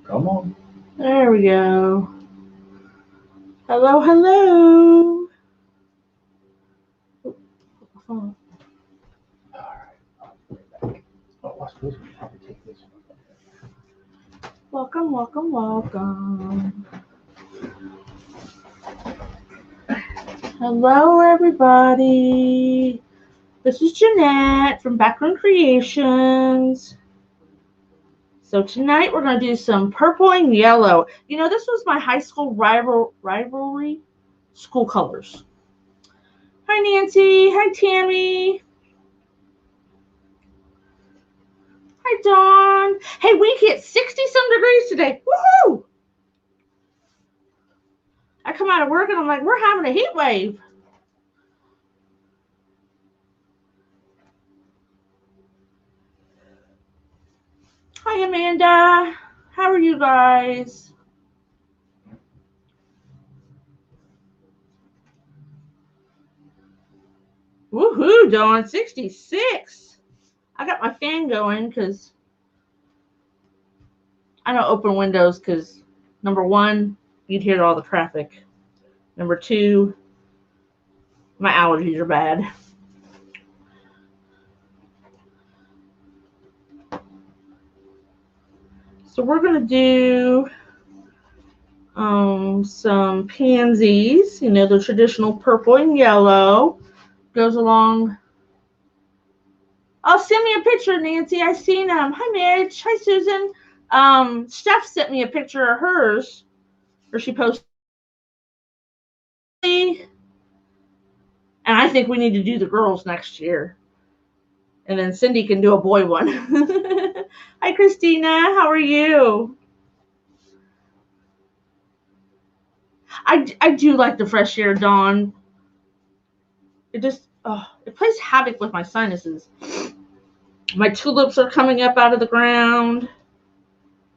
Come on. There we go. Hello, hello. Oh, All right. I'll put it back. Oh, I suppose we probably take this one. welcome, welcome, welcome. Hello, everybody. This is Jeanette from Backroom Creations. So tonight we're going to do some purple and yellow. You know, this was my high school rivalry school colors. Hi, Nancy. Hi, Tammy. Hi, Dawn. Hey, we hit 60-some degrees today. Woohoo! I come out of work and I'm like, we're having a heat wave. Hi, Amanda. How are you guys? Woohoo, Dawn. 66. I got my fan going because I don't open windows because, number one, you'd hear all the traffic. Number two, my allergies are bad. So we're going to do some pansies. You know, the traditional purple and yellow. Goes along. Oh, send me a picture, Nancy. I seen them. Hi, Mitch. Hi, Susan. Steph sent me a picture of hers, or she posted. And I think we need to do the girls next year. And then Cindy can do a boy one. Hi, Christina. How are you? I do like the fresh air, Dawn. It just, it plays havoc with my sinuses. My tulips are coming up out of the ground.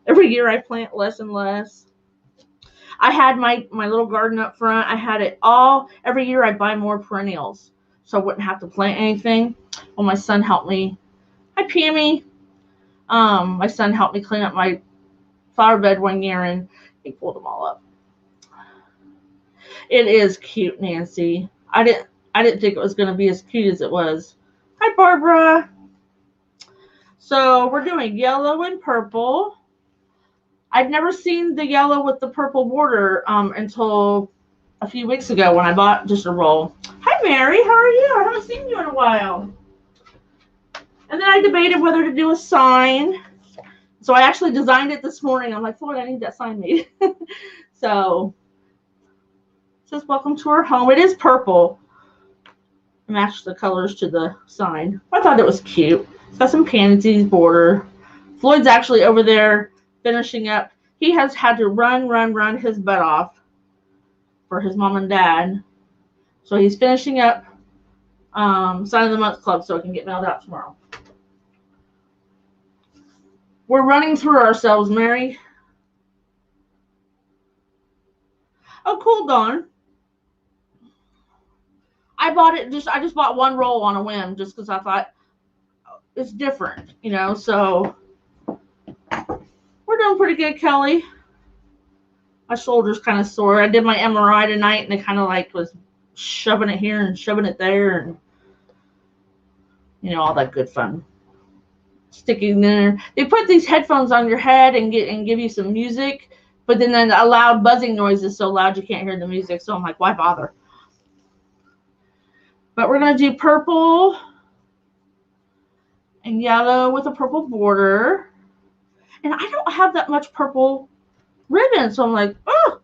Every year I plant less and less. I had my little garden up front. I had it all. Every year I buy more perennials so I wouldn't have to plant anything. Well, my son helped me. Hi, Pammy. My son helped me clean up my flower bed one year and he pulled them all up. It is cute, Nancy. I didn't think it was going to be as cute as it was. Hi, Barbara. So we're doing yellow and purple. I'd never seen the yellow with the purple border until a few weeks ago when I bought just a roll. Hi, Mary. How are you? I haven't seen you in a while. And then I debated whether to do a sign. So I actually designed it this morning. I'm like, Lord, I need that sign made. So it says, welcome to our home. It is purple. Match the colors to the sign. I thought it was cute. It's got some pansies border. Floyd's actually over there finishing up. He has had to run his butt off for his mom and dad. So he's finishing up Sign of the Month Club so it can get mailed out tomorrow. We're running through ourselves, Mary. Oh, cool, Dawn. I just bought one roll on a whim just because I thought it's different, you know. So we're doing pretty good, Kelly. My shoulder's kind of sore. I did my MRI tonight, and they kind of like was shoving it here and shoving it there, and you know all that good fun. Sticking there. They put these headphones on your head and give you some music, but then a loud buzzing noise is so loud you can't hear the music. So I'm like, why bother? But we're gonna do purple and yellow with a purple border. And I don't have that much purple ribbon, so I'm like, oh.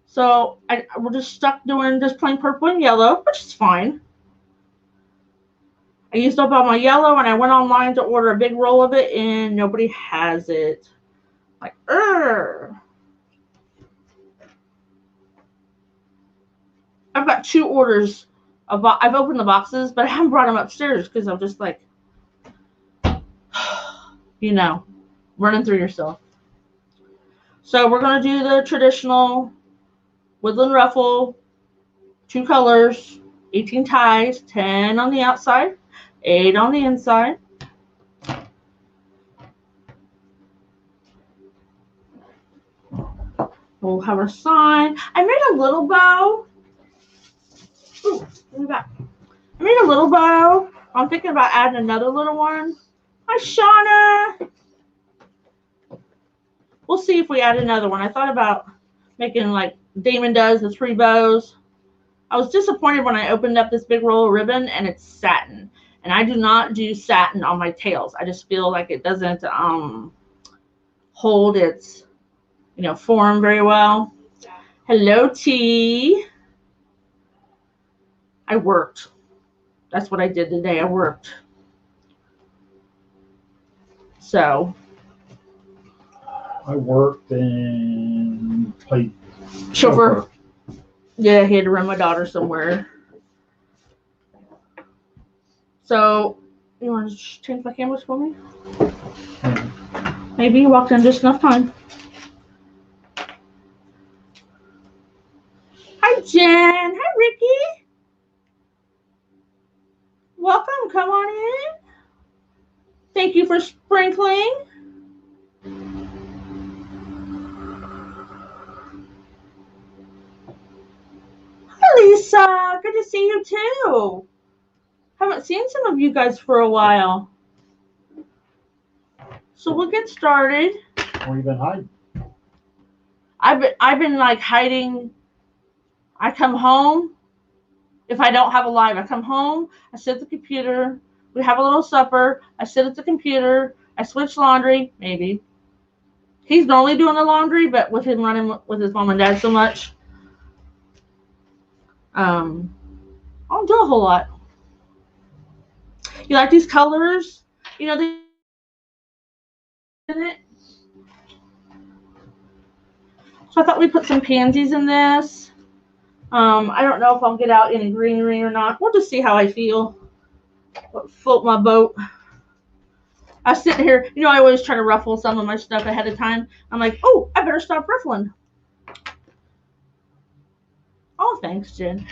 So we're just stuck doing just plain purple and yellow, which is fine. I used up all my yellow and I went online to order a big roll of it and nobody has it. Like, I've got 2 orders. I've opened the boxes, but I haven't brought them upstairs because I'm just like, you know, running through yourself. So we're going to do the traditional woodland ruffle, 2 colors, 18 ties, 10 on the outside, 8 on the inside. We'll have our sign. I made a little bow. Ooh, give me that. I made a little bow. I'm thinking about adding another little one. Hi, Shauna. We'll see if we add another one. I thought about making like Damon does, the 3 bows. I was disappointed when I opened up this big roll of ribbon and it's satin. And I do not do satin on my tails. I just feel like it doesn't hold its, form very well. Hello, T. I worked. That's what I did today. I worked. So. I worked and played Chauffeur. Yeah, I had to run my daughter somewhere. So, you want to change my cameras for me? Maybe you walked in just enough time. Hi, Jen. Hi, Ricky. Welcome. Come on in. Thank you for sprinkling. Hi, Lisa. Good to see you, too. Haven't seen some of you guys for a while. So we'll get started. Where you been hiding? I've been like hiding. I come home. If I don't have a live, I come home, I sit at the computer, we have a little supper, I sit at the computer, I switch laundry, maybe. He's normally doing the laundry, but with him running with his mom and dad so much, I don't do a whole lot. You like these colors? In it. So I thought we'd put some pansies in this. I don't know if I'll get out any greenery or not. We'll just see how I feel. Float my boat. I was sitting here, I always try to ruffle some of my stuff ahead of time. I'm like, oh, I better stop ruffling. Oh, thanks, Jen.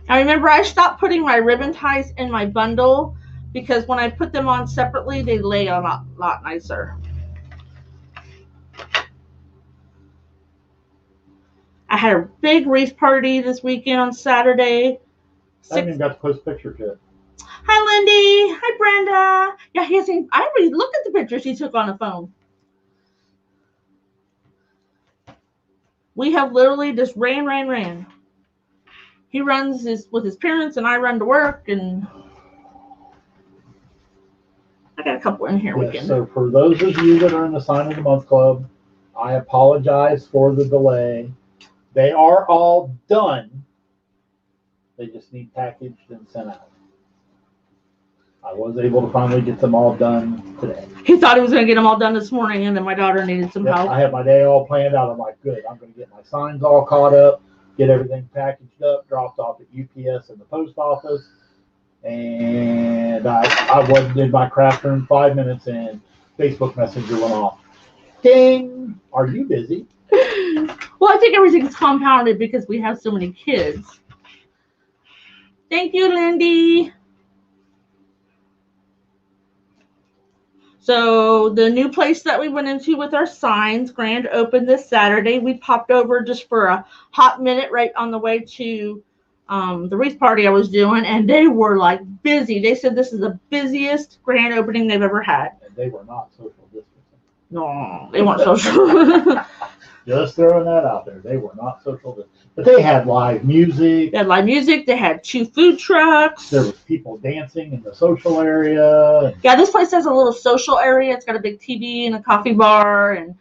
Now remember, I stopped putting my ribbon ties in my bundle because when I put them on separately, they lay a lot nicer. I had a big wreath party this weekend on Saturday. I haven't even got to post pictures yet. Hi, Lindy. Hi, Brenda. Yeah, I already looked at the pictures he took on the phone. We have literally just ran. He runs with his parents, and I run to work, and I got a couple in here. Yes, so for those of you that are in the Sign of the Month Club, I apologize for the delay. They are all done. They just need packaged and sent out. I was able to finally get them all done today. He thought he was going to get them all done this morning, and then my daughter needed some help. I had my day all planned out. I'm like, good. I'm going to get my signs all caught up, get everything packaged up, dropped off at UPS and the post office. And I wasn't in my craft room 5 minutes, and Facebook Messenger went off. Ding! Are you busy? Well, I think everything's compounded because we have so many kids. Thank you, Lindy. So the new place that we went into with our signs, grand open this Saturday. We popped over just for a hot minute right on the way to the wreath party I was doing, and they were like busy. They said this is the busiest grand opening they've ever had. And they were not social distancing. No, they weren't social. Just throwing that out there. They were not social distancing. But they had live music. They had live music. They had 2 food trucks. There was people dancing in the social area. Yeah, this place has a little social area. It's got a big TV and a coffee bar and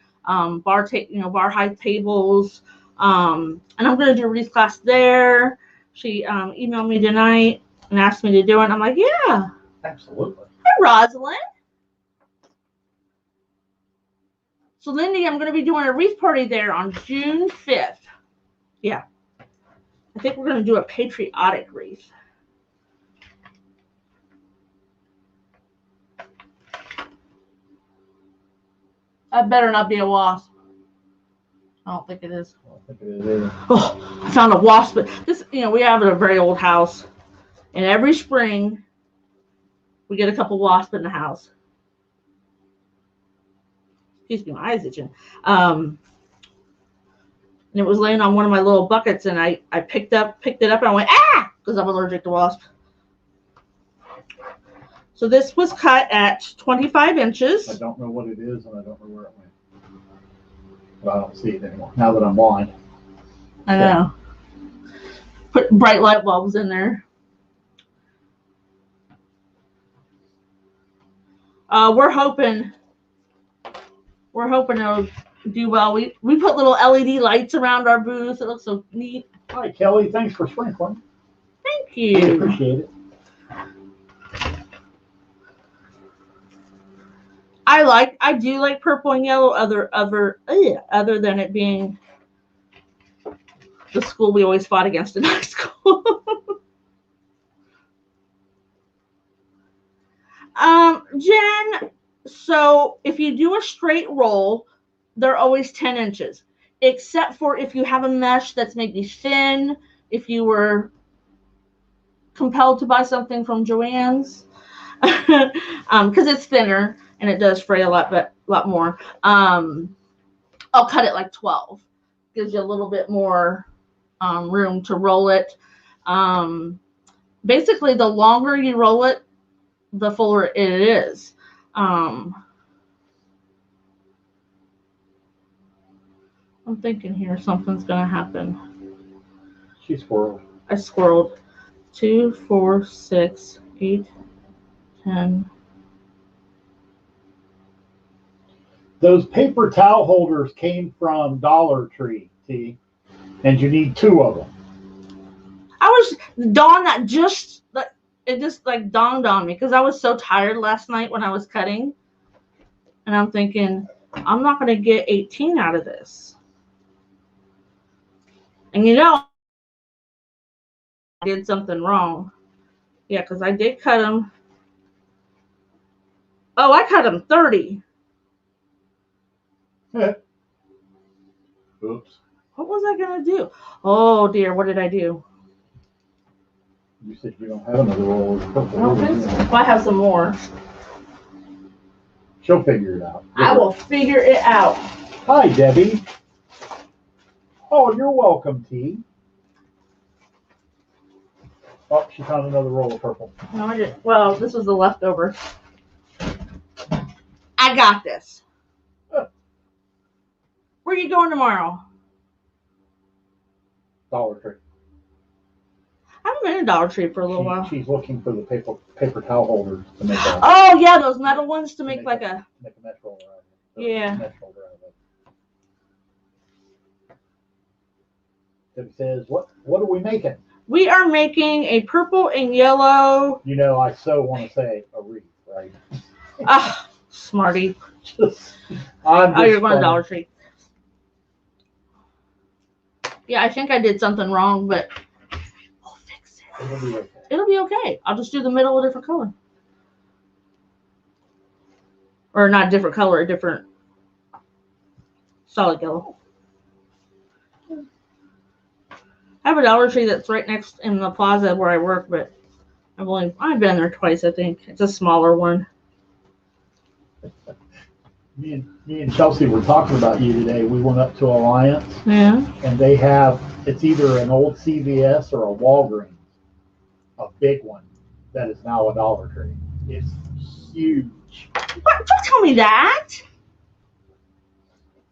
bar high tables. And I'm going to do a wreath class there. She emailed me tonight and asked me to do it. I'm like, yeah. Absolutely. Hi, Rosalind. So, Lindy, I'm going to be doing a wreath party there on June 5th. Yeah. I think we're going to do a patriotic wreath. That better not be a wasp. I don't think it is. I don't think it is either. Oh, I found a wasp. But this, we have a very old house. And every spring, we get a couple wasps in the house. Excuse me, my eyes itching. and it was laying on one of my little buckets, and I picked it up, and I went, ah, because I'm allergic to wasps. So this was cut at 25 inches. I don't know what it is, and I don't know where it went. But I don't see it anymore now that I'm blind. I know. Put bright light bulbs in there. We're hoping it'll do well. We put little LED lights around our booth. It looks so neat. Hi, Kelly. Thanks for sprinkling. Thank We you. appreciate it. I do like purple and yellow. Other than it being the school we always fought against in high school. Jen, so if you do a straight roll, they're always 10 inches, except for if you have a mesh that's maybe thin, if you were compelled to buy something from Joann's, because it's thinner and it does fray a lot more. I'll cut it like 12. Gives you a little bit more room to roll it. Basically, the longer you roll it, the fuller it is. I'm thinking here something's going to happen. She squirreled. I squirreled. 2, 4, 6, 8, 10. Those paper towel holders came from Dollar Tree, T, and you need 2 of them. It just like dawned on me because I was so tired last night when I was cutting, and I'm thinking I'm not going to get 18 out of this. And I did something wrong. Yeah, because I did cut them. Oh, I cut them 30. Oops. What was I going to do? Oh, dear. What did I do? You said you don't have another roll of purple. I don't think so. Well, I have some more. She'll figure it out. I will figure it out. Hi, Debbie. Oh, you're welcome, T. Oh, she found another roll of purple. No, I didn't. Well, this was the leftover. I got this. Where are you going tomorrow? Dollar Tree. I haven't been in Dollar Tree for a little while. She's looking for the paper towel holders to make a. Oh yeah, those metal ones to make like a. Make a mesh roller out of it. Yeah. Mesh roller out of it. Debbie says, "What are we making?" We are making a purple and yellow. I so want to say a wreath, right? Ah, smarty. You're going to Dollar Tree. Yeah, I think I did something wrong, but we'll fix it. It'll be okay. It'll be okay. I'll just do the middle a different color. Or not different color, a different solid yellow. I have a Dollar Tree that's right next in the plaza where I work, but I've been there twice, I think. It's a smaller one. Me and Chelsea were talking about you today. We went up to Alliance. Yeah. And it's either an old CVS or a Walgreens, a big one that is now a Dollar Tree. It's huge. What? Don't tell me that.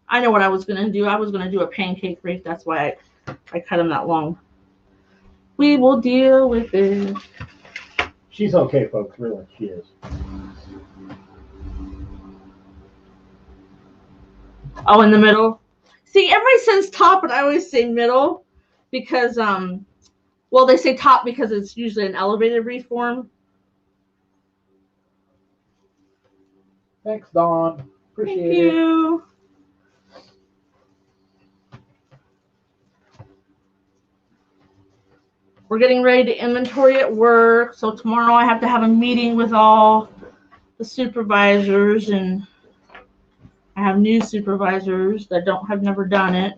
I know what I was going to do. I was going to do a pancake wreath. That's why I cut them that long. We will deal with it. She's okay, folks. Really, she is. Oh, in the middle. See, everybody says top, but I always say middle because, they say top because it's usually an elevated wreath form. Thanks, Dawn. Appreciate it. Thank you. We're getting ready to inventory at work. So tomorrow I have to have a meeting with all the supervisors, and I have new supervisors that have never done it.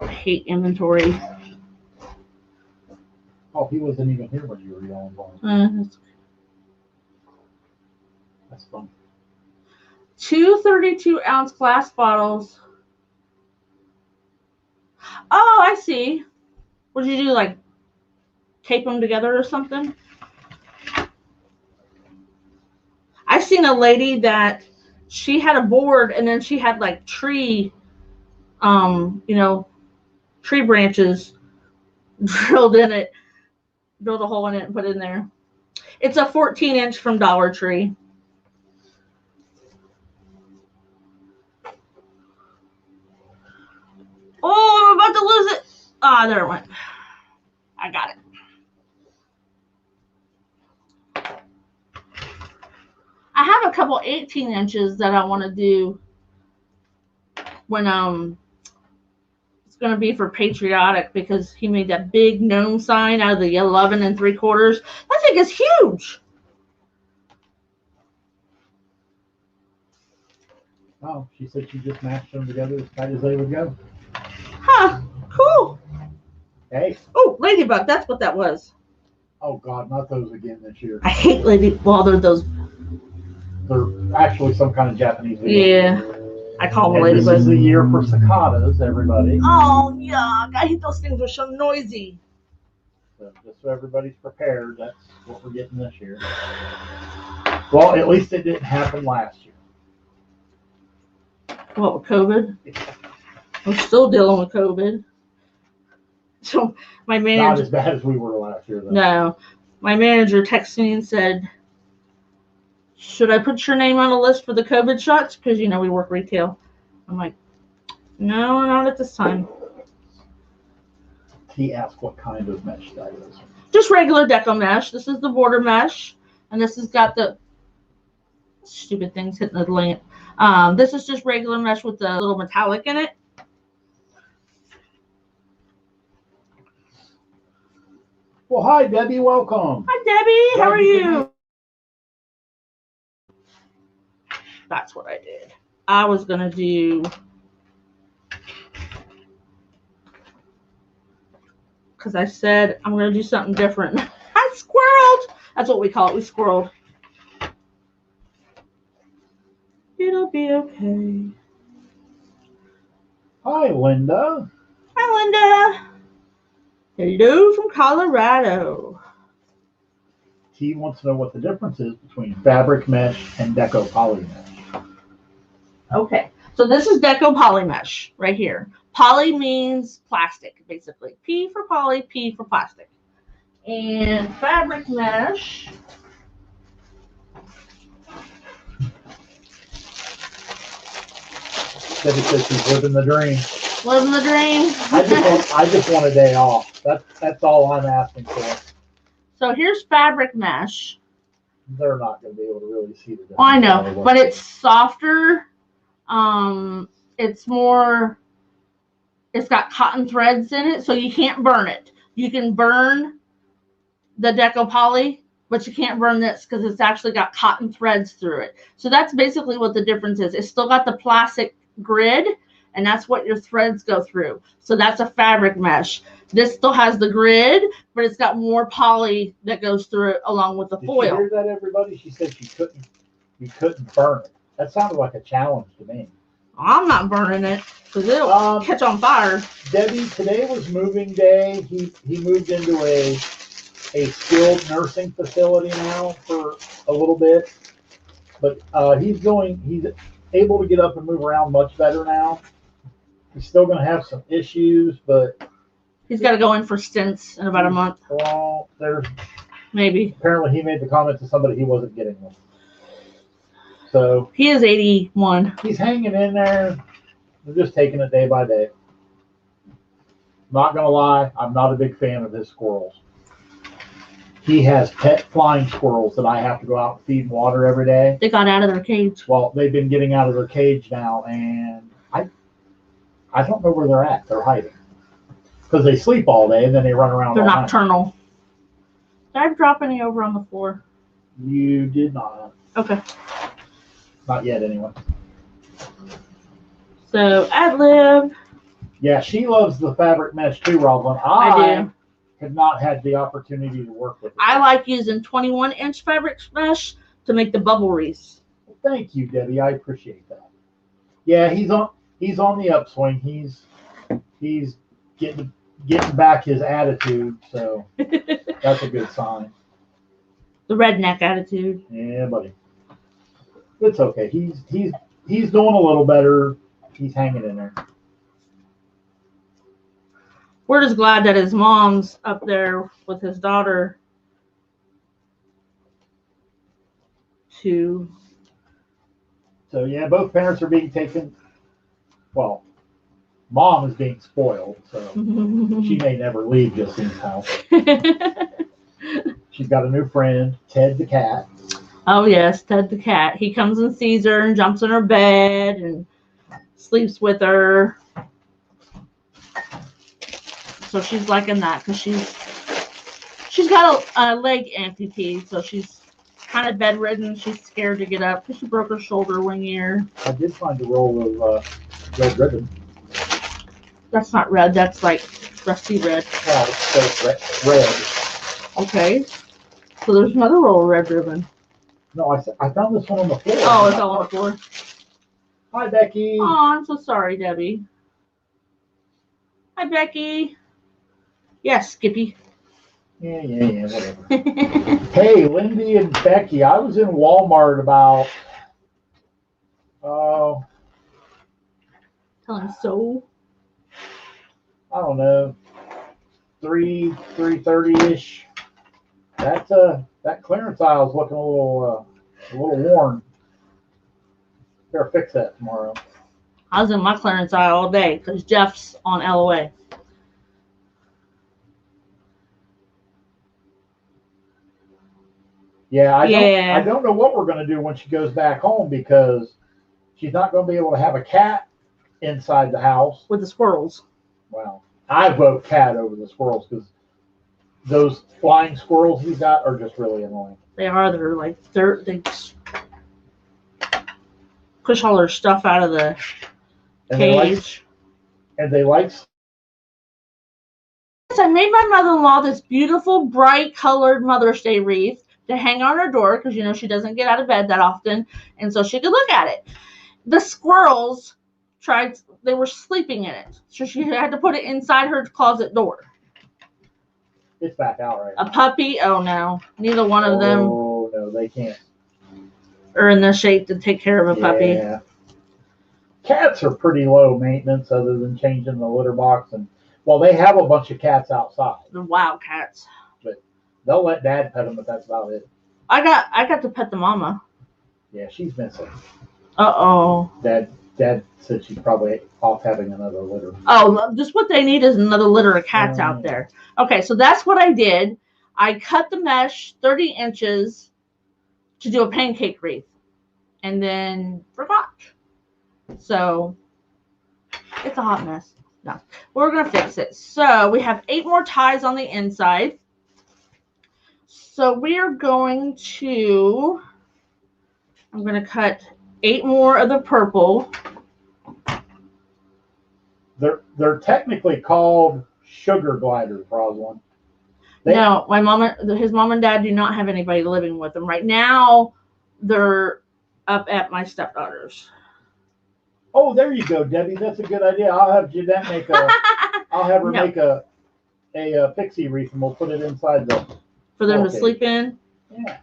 I hate inventory. Oh, he wasn't even here when you were yelling for him. That's fun. 2 32-ounce glass bottles. Oh, I see. What did you do, like tape them together or something? I seen a lady that she had a board and then she had like tree, tree branches drilled in it, drilled a hole in it and put it in there. It's a 14-inch from Dollar Tree. Oh, I'm about to lose it. Ah, there it went. I got it. I have a couple 18 inches that I want to do when it's going to be for patriotic, because he made that big gnome sign out of the 11 3/4. That thing is huge. Oh, she said she just mashed them together as tight as they would go. Huh, cool. Hey. Oh, ladybug, that's what that was. Oh God, not those again this year. I hate they're those. They're actually some kind of Japanese video. Yeah, I call them ladybugs. This is the year for cicadas, everybody. Oh, yuck. I hate those things. They're so noisy. So just so everybody's prepared, that's what we're getting this year. Well, at least it didn't happen last year. What, with COVID? We're still dealing with COVID. So my manager. Not as bad as we were last year, though. No. My manager texted me and said, should I put your name on a list for the COVID shots? Because, we work retail. I'm like, no, not at this time. He asked what kind of mesh that is. Just regular deco mesh. This is the border mesh. And this has got the stupid things hitting the lamp. This is just regular mesh with the little metallic in it. Well, hi, Debbie. Welcome. Hi, Debbie. How are you? That's what I did. I was going to do, because I said I'm going to do something different. I squirreled. That's what we call it. We squirreled. It'll be okay. Hi, Linda. Hi, Linda. Hello from Colorado. He wants to know what the difference is between fabric mesh and deco poly mesh. Okay, so this is deco poly mesh right here. Poly means plastic, basically. P for poly, P for plastic. And fabric mesh Debbie says she's living the dream. living the dream. I just want a day off. That's all I'm asking for. So here's fabric mesh. They're not going to be able to really see the difference. Oh, I know, but it's softer. It's more. It's got cotton threads in it, so you can't burn it. You can burn the deco poly, but you can't burn this because it's actually got cotton threads through it. So that's basically what the difference is. It's still got the plastic grid, and that's what your threads go through. So that's a fabric mesh. This still has the grid, but it's got more poly that goes through it along with the foil. Did you hear that, everybody? She said you couldn't burn it. That sounded like a challenge to me. I'm not burning it because it'll catch on fire. Debbie, today was moving day. He moved into a skilled nursing facility now for a little bit, but he's able to get up and move around much better now. He's still going to have some issues, but he's got to go in for stints in about a month. Well, there's maybe. Apparently, he made the comment to somebody he wasn't getting them. So he is 81. He's hanging in there. We're just taking it day by day. Not gonna lie, I'm not a big fan of his squirrels. He has pet flying squirrels that I have to go out and feed and water every day. They got out of their cage. Well, they've been getting out of their cage now, and I don't know where they're at. They're hiding because they sleep all day and then they run around. They're all nocturnal. Night. Did I drop any over on the floor? You did not. Okay. Not yet, anyway. So, ad-lib. Yeah, she loves the fabric mesh too, Roslyn. I do. Have not had the opportunity to work with it. I like using 21-inch fabric mesh to make the bubble wreaths. Thank you, Debbie. I appreciate that. Yeah, he's on the upswing. He's getting back his attitude, so that's a good sign. The redneck attitude. Yeah, buddy. It's okay. He's doing a little better. He's hanging in there. We're just glad that his mom's up there with his daughter too. So yeah, both parents are being taken. Well, mom is being spoiled, so she may never leave Justine's house. She's got a new friend, Ted the cat. Oh yes, Ted the cat. He comes and sees her and jumps in her bed and sleeps with her. So she's liking that because she's got a leg amputee, so she's kind of bedridden. She's scared to get up because she broke her shoulder one year. I did find a roll of red ribbon. That's not red. That's like rusty red. Oh, it's red. Okay. So there's another roll of red ribbon. No, I found this one on the floor. Oh, it's all on the floor. Hi, Becky. Oh, I'm so sorry, Debbie. Hi, Becky. Yes, Skippy. Yeah, whatever. Hey, Lindy and Becky, I was in Walmart about, Tell him so. I don't know, 3:30-ish. That clearance aisle is looking a little worn. Better fix that tomorrow. I was in my clearance aisle all day because Jeff's on LOA. Yeah, I don't know what we're going to do when she goes back home because she's not going to be able to have a cat inside the house. With the squirrels. Well, I vote cat over the squirrels because those flying squirrels he's got are just really annoying. They are. They're like dirt. They push all their stuff out of the cage. They like. I made my mother-in-law this beautiful, bright colored Mother's Day wreath to hang on her door because, you know, she doesn't get out of bed that often. And so she could look at it. The squirrels they were sleeping in it. So she had to put it inside her closet door. It's back out right now. A puppy? Oh, no. Neither one of them. Oh, no, they can't. Are in the shape to take care of a puppy. Yeah. Cats are pretty low maintenance other than changing the litter box. And, well, they have a bunch of cats outside. The wild cats. But they'll let Dad pet them, but that's about it. I got to pet the mama. Yeah, she's missing. Uh-oh. Dad said she's probably off having another litter. Oh, just what they need is another litter of cats out there. Okay, so that's what I did. I cut the mesh 30 inches to do a pancake wreath and then forgot. So it's a hot mess. No, we're going to fix it. So we have 8 more ties on the inside. So we are going to, I'm going to cut 8 more of the purple. They're technically called sugar gliders, Rosalind. No, his mom and dad do not have anybody living with them right now. They're up at my stepdaughter's. Oh, there you go, Debbie. That's a good idea. I'll have Jeanette make make a pixie wreath, and we'll put it inside for them to sleep in. Yeah.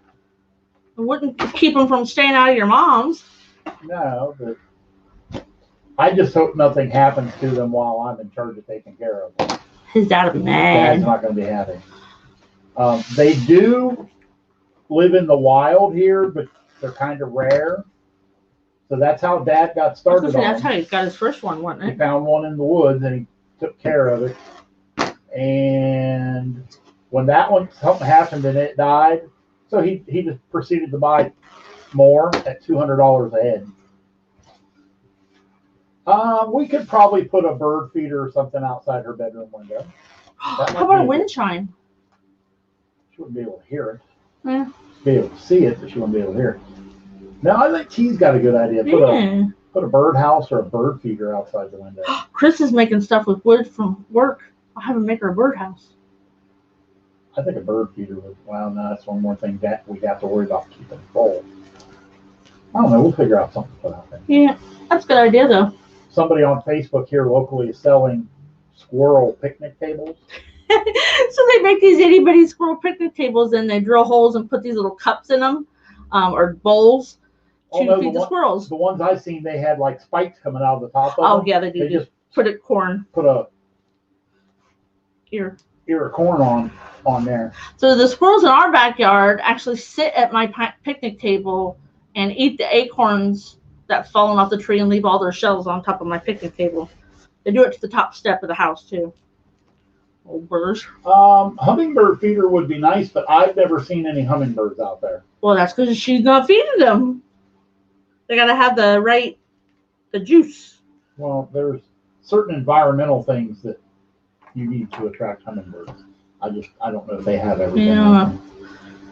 It wouldn't keep them from staying out of your mom's. No, but I just hope nothing happens to them while I'm in charge of taking care of them. His dad would be mad. Dad's not going to be happy. They do live in the wild here, but they're kind of rare. So that's how Dad got started. That's how he got his first one, wasn't it? He found one in the woods and he took care of it. And when that one, something happened and it died, so he just proceeded to buy more at $200 a head. We could probably put a bird feeder or something outside her bedroom window. How about a wind chime? She wouldn't be able to hear it. Yeah. She'd be able to see it, but she wouldn't be able to hear it. No, I think T's got a good idea. Put a bird house or a bird feeder outside the window. Chris is making stuff with wood from work. I'll have him make her a bird house. I think a bird feeder would. Well, no, that's one more thing that we have to worry about keeping full. I don't know. We'll figure out something to put out there. Yeah, that's a good idea though. Somebody on Facebook here locally is selling squirrel picnic tables. So they make these itty bitty squirrel picnic tables and they drill holes and put these little cups in them, or bowls to feed the squirrels. The ones I've seen, they had like spikes coming out of the top of them. Oh yeah, they do. They just put a ear of corn on there. So the squirrels in our backyard actually sit at my picnic table and eat the acorns that fallen off the tree and leave all their shells on top of my picnic table. They do it to the top step of the house too. Old birds. Hummingbird feeder would be nice, but I've never seen any hummingbirds out there. Well, that's because she's not feeding them. They gotta have the juice. Well, there's certain environmental things that you need to attract hummingbirds. I don't know if they have everything. Yeah.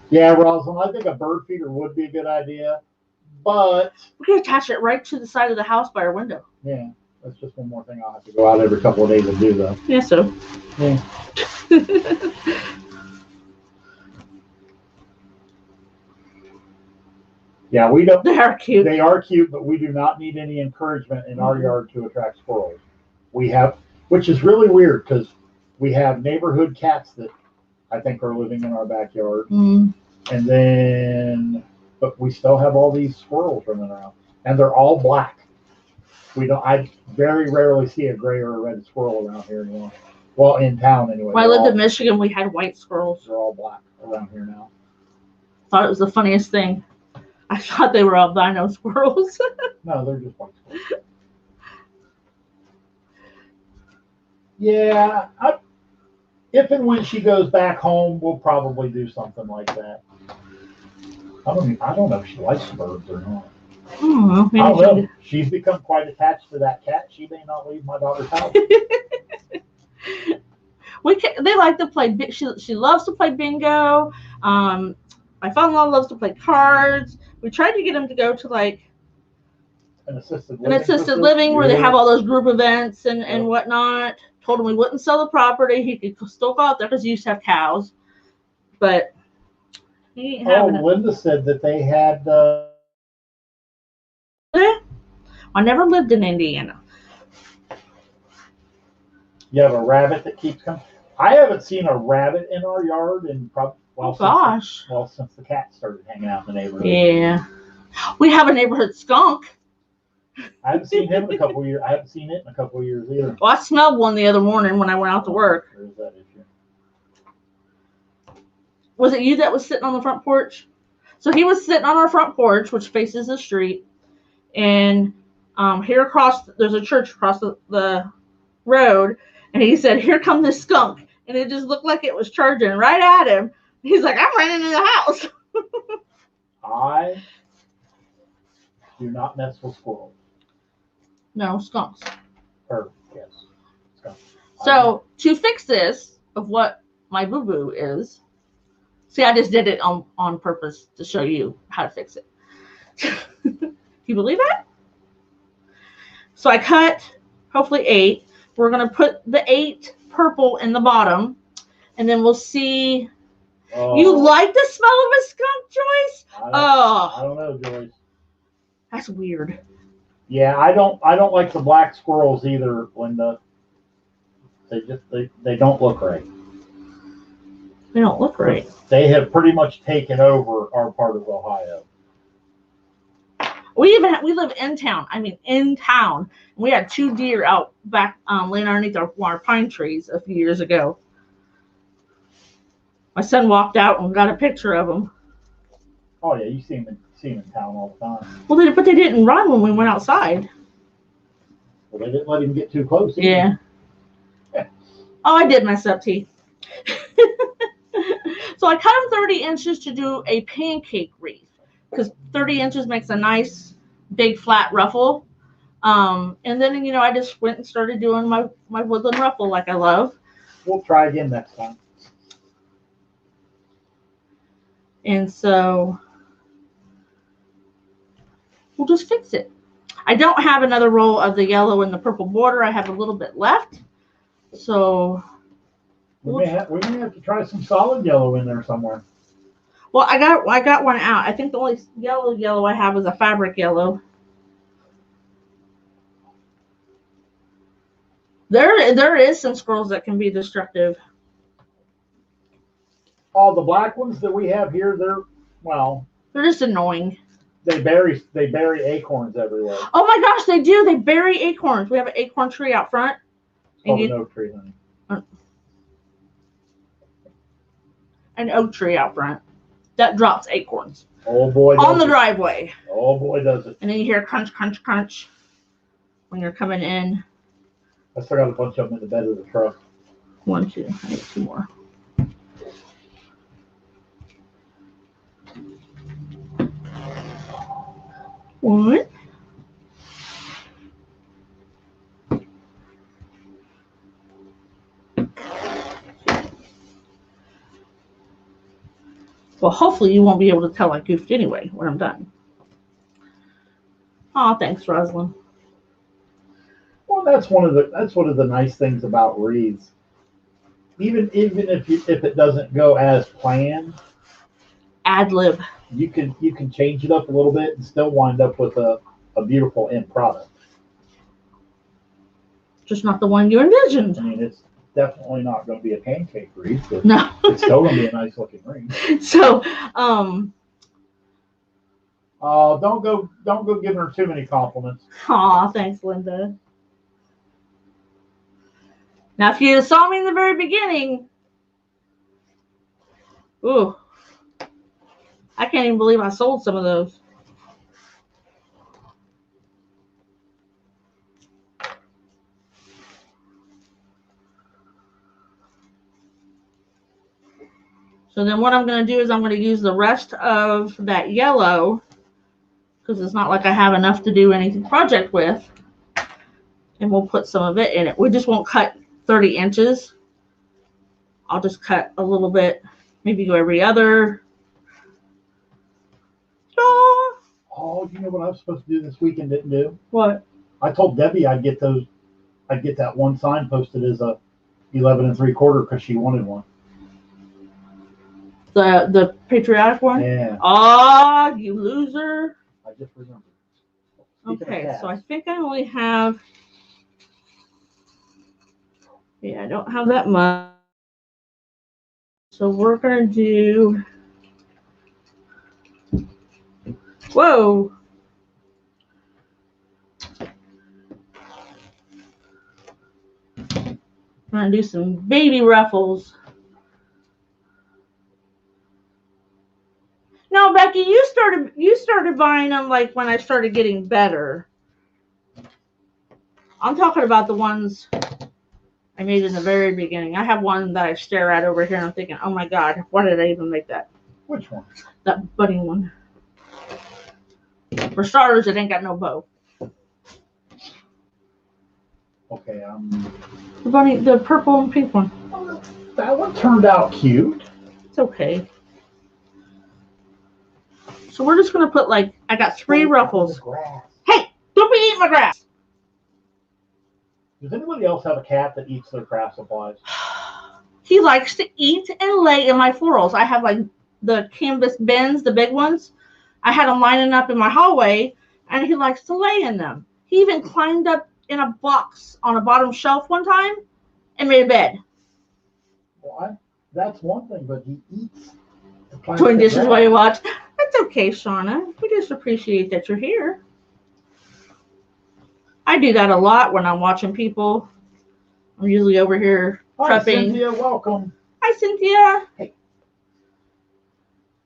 Yeah, Rosalind, I think a bird feeder would be a good idea, but we could attach it right to the side of the house by our window. Yeah, that's just one more thing I'll have to go out every couple of days and do, though. Yeah, so. Yeah. Yeah, we don't. They are cute. They are cute, but we do not need any encouragement in our yard to attract squirrels. We have, which is really weird because we have neighborhood cats that I think are living in our backyard, and then, but we still have all these squirrels running around, and they're all black. I very rarely see a gray or a red squirrel around here anymore. Well, in town anyway. When I lived in Michigan, we had white squirrels. They're all black around here now. Thought it was the funniest thing. I thought they were albino squirrels. No, they're just white squirrels. Yeah, if and when she goes back home, we'll probably do something like that. I don't know if she likes birds or not. I don't know. She's become quite attached to that cat. She may not leave my daughter's house. They like to play. She loves to play bingo. My father-in-law loves to play cards. We tried to get him to go to like an assisted living where they have all those group events and whatnot. Told him we wouldn't sell the property. He could still go out there because he used to have cows. But he ain't having it. Linda said that they had. I never lived in Indiana. You have a rabbit that keeps coming. I haven't seen a rabbit in our yard in probably. Since the cat started hanging out in the neighborhood. Yeah. We have a neighborhood skunk. I haven't seen him in a couple of years. I haven't seen it in a couple of years either. Well, I smelled one the other morning when I went out to work. There's that issue. Was it you that was sitting on the front porch? So he was sitting on our front porch, which faces the street. And here across, there's a church across the road. And he said, "Here comes this skunk." And it just looked like it was charging right at him. He's like, "I'm running in the house." I do not mess with squirrels. No, skunks. Yes, skunks. So to fix this of what my boo-boo is, see, I just did it on purpose to show you how to fix it. You believe that? So I cut, hopefully 8. We're going to put the 8 purple in the bottom, and then we'll see. You like the smell of a skunk, Joyce? I don't know, Joyce. That's weird. Yeah, I don't like the black squirrels either, Linda. They don't look right. They don't look right. They have pretty much taken over our part of Ohio. We live in town. I mean, in town. We had 2 deer out back laying underneath our pine trees a few years ago. My son walked out and got a picture of them. Oh yeah, you see them in town all the time. Well, but they didn't run when we went outside. Well, they didn't let him get too close either. Yeah. Oh, I did mess up, T. So I cut them 30 inches to do a pancake wreath because 30 inches makes a nice big flat ruffle. And then, I just went and started doing my woodland ruffle like I love. We'll try again next time. And so we'll just fix it. I don't have another roll of the yellow and the purple border. I have a little bit left. So we may have to try some solid yellow in there somewhere. Well, I got one out. I think the only yellow I have is a fabric yellow. There is some squirrels that can be destructive. All the black ones that we have here, they're just annoying. They bury acorns everywhere. Oh my gosh, they do. They bury acorns. We have an acorn tree out front. Called an oak tree, honey. An oak tree out front that drops acorns. Oh boy. On the driveway. Oh boy, does it. And then you hear crunch, crunch, crunch when you're coming in. I still got a bunch of them in the bed of the truck. 1, 2. I need 2 more. One. Well, hopefully you won't be able to tell I goofed anyway when I'm done. Oh, thanks, Rosalind. Well, that's one of the nice things about wreaths. Even if it doesn't go as planned, ad lib. You can change it up a little bit and still wind up with a beautiful end product. Just not the one you envisioned. I mean, it's definitely not going to be a pancake wreath, but no. It's still going to be a nice looking wreath. So, don't go giving her too many compliments. Aw, thanks, Linda. Now, if you saw me in the very beginning, ooh, I can't even believe I sold some of those. So then what I'm going to do is I'm going to use the rest of that yellow, because it's not like I have enough to do anything project with. And we'll put some of it in it. We just won't cut 30 inches. I'll just cut a little bit, maybe go every other. Oh, you know what I was supposed to do this week and didn't do? What? I told Debbie I'd get that one sign posted as a 11 3/4 because she wanted one. The patriotic one? Yeah. Oh, you loser. I just remembered. Okay, so I think I only have, I don't have that much. So we're going to do, whoa. I'm going to do some baby ruffles. No, Becky, you started buying them like when I started getting better. I'm talking about the ones I made in the very beginning. I have one that I stare at over here and I'm thinking, oh my God, why did I even make that? Which one? That bunny one. For starters, it ain't got no bow. Okay, the bunny, the purple and pink one. That one turned out cute. It's okay. So we're just gonna put I got 3 ruffles. Hey, don't be eating my grass. Does anybody else have a cat that eats their craft supplies? He likes to eat and lay in my florals. I have the canvas bins, the big ones. I had them lining up in my hallway, and he likes to lay in them. He even climbed up in a box on a bottom shelf one time and made a bed. Well, that's one thing, but he eats. Doing dishes while you watch. That's okay, Shauna. We just appreciate that you're here. I do that a lot when I'm watching people. I'm usually over here prepping. Hi, Cynthia. Welcome. Hi, Cynthia. Hey.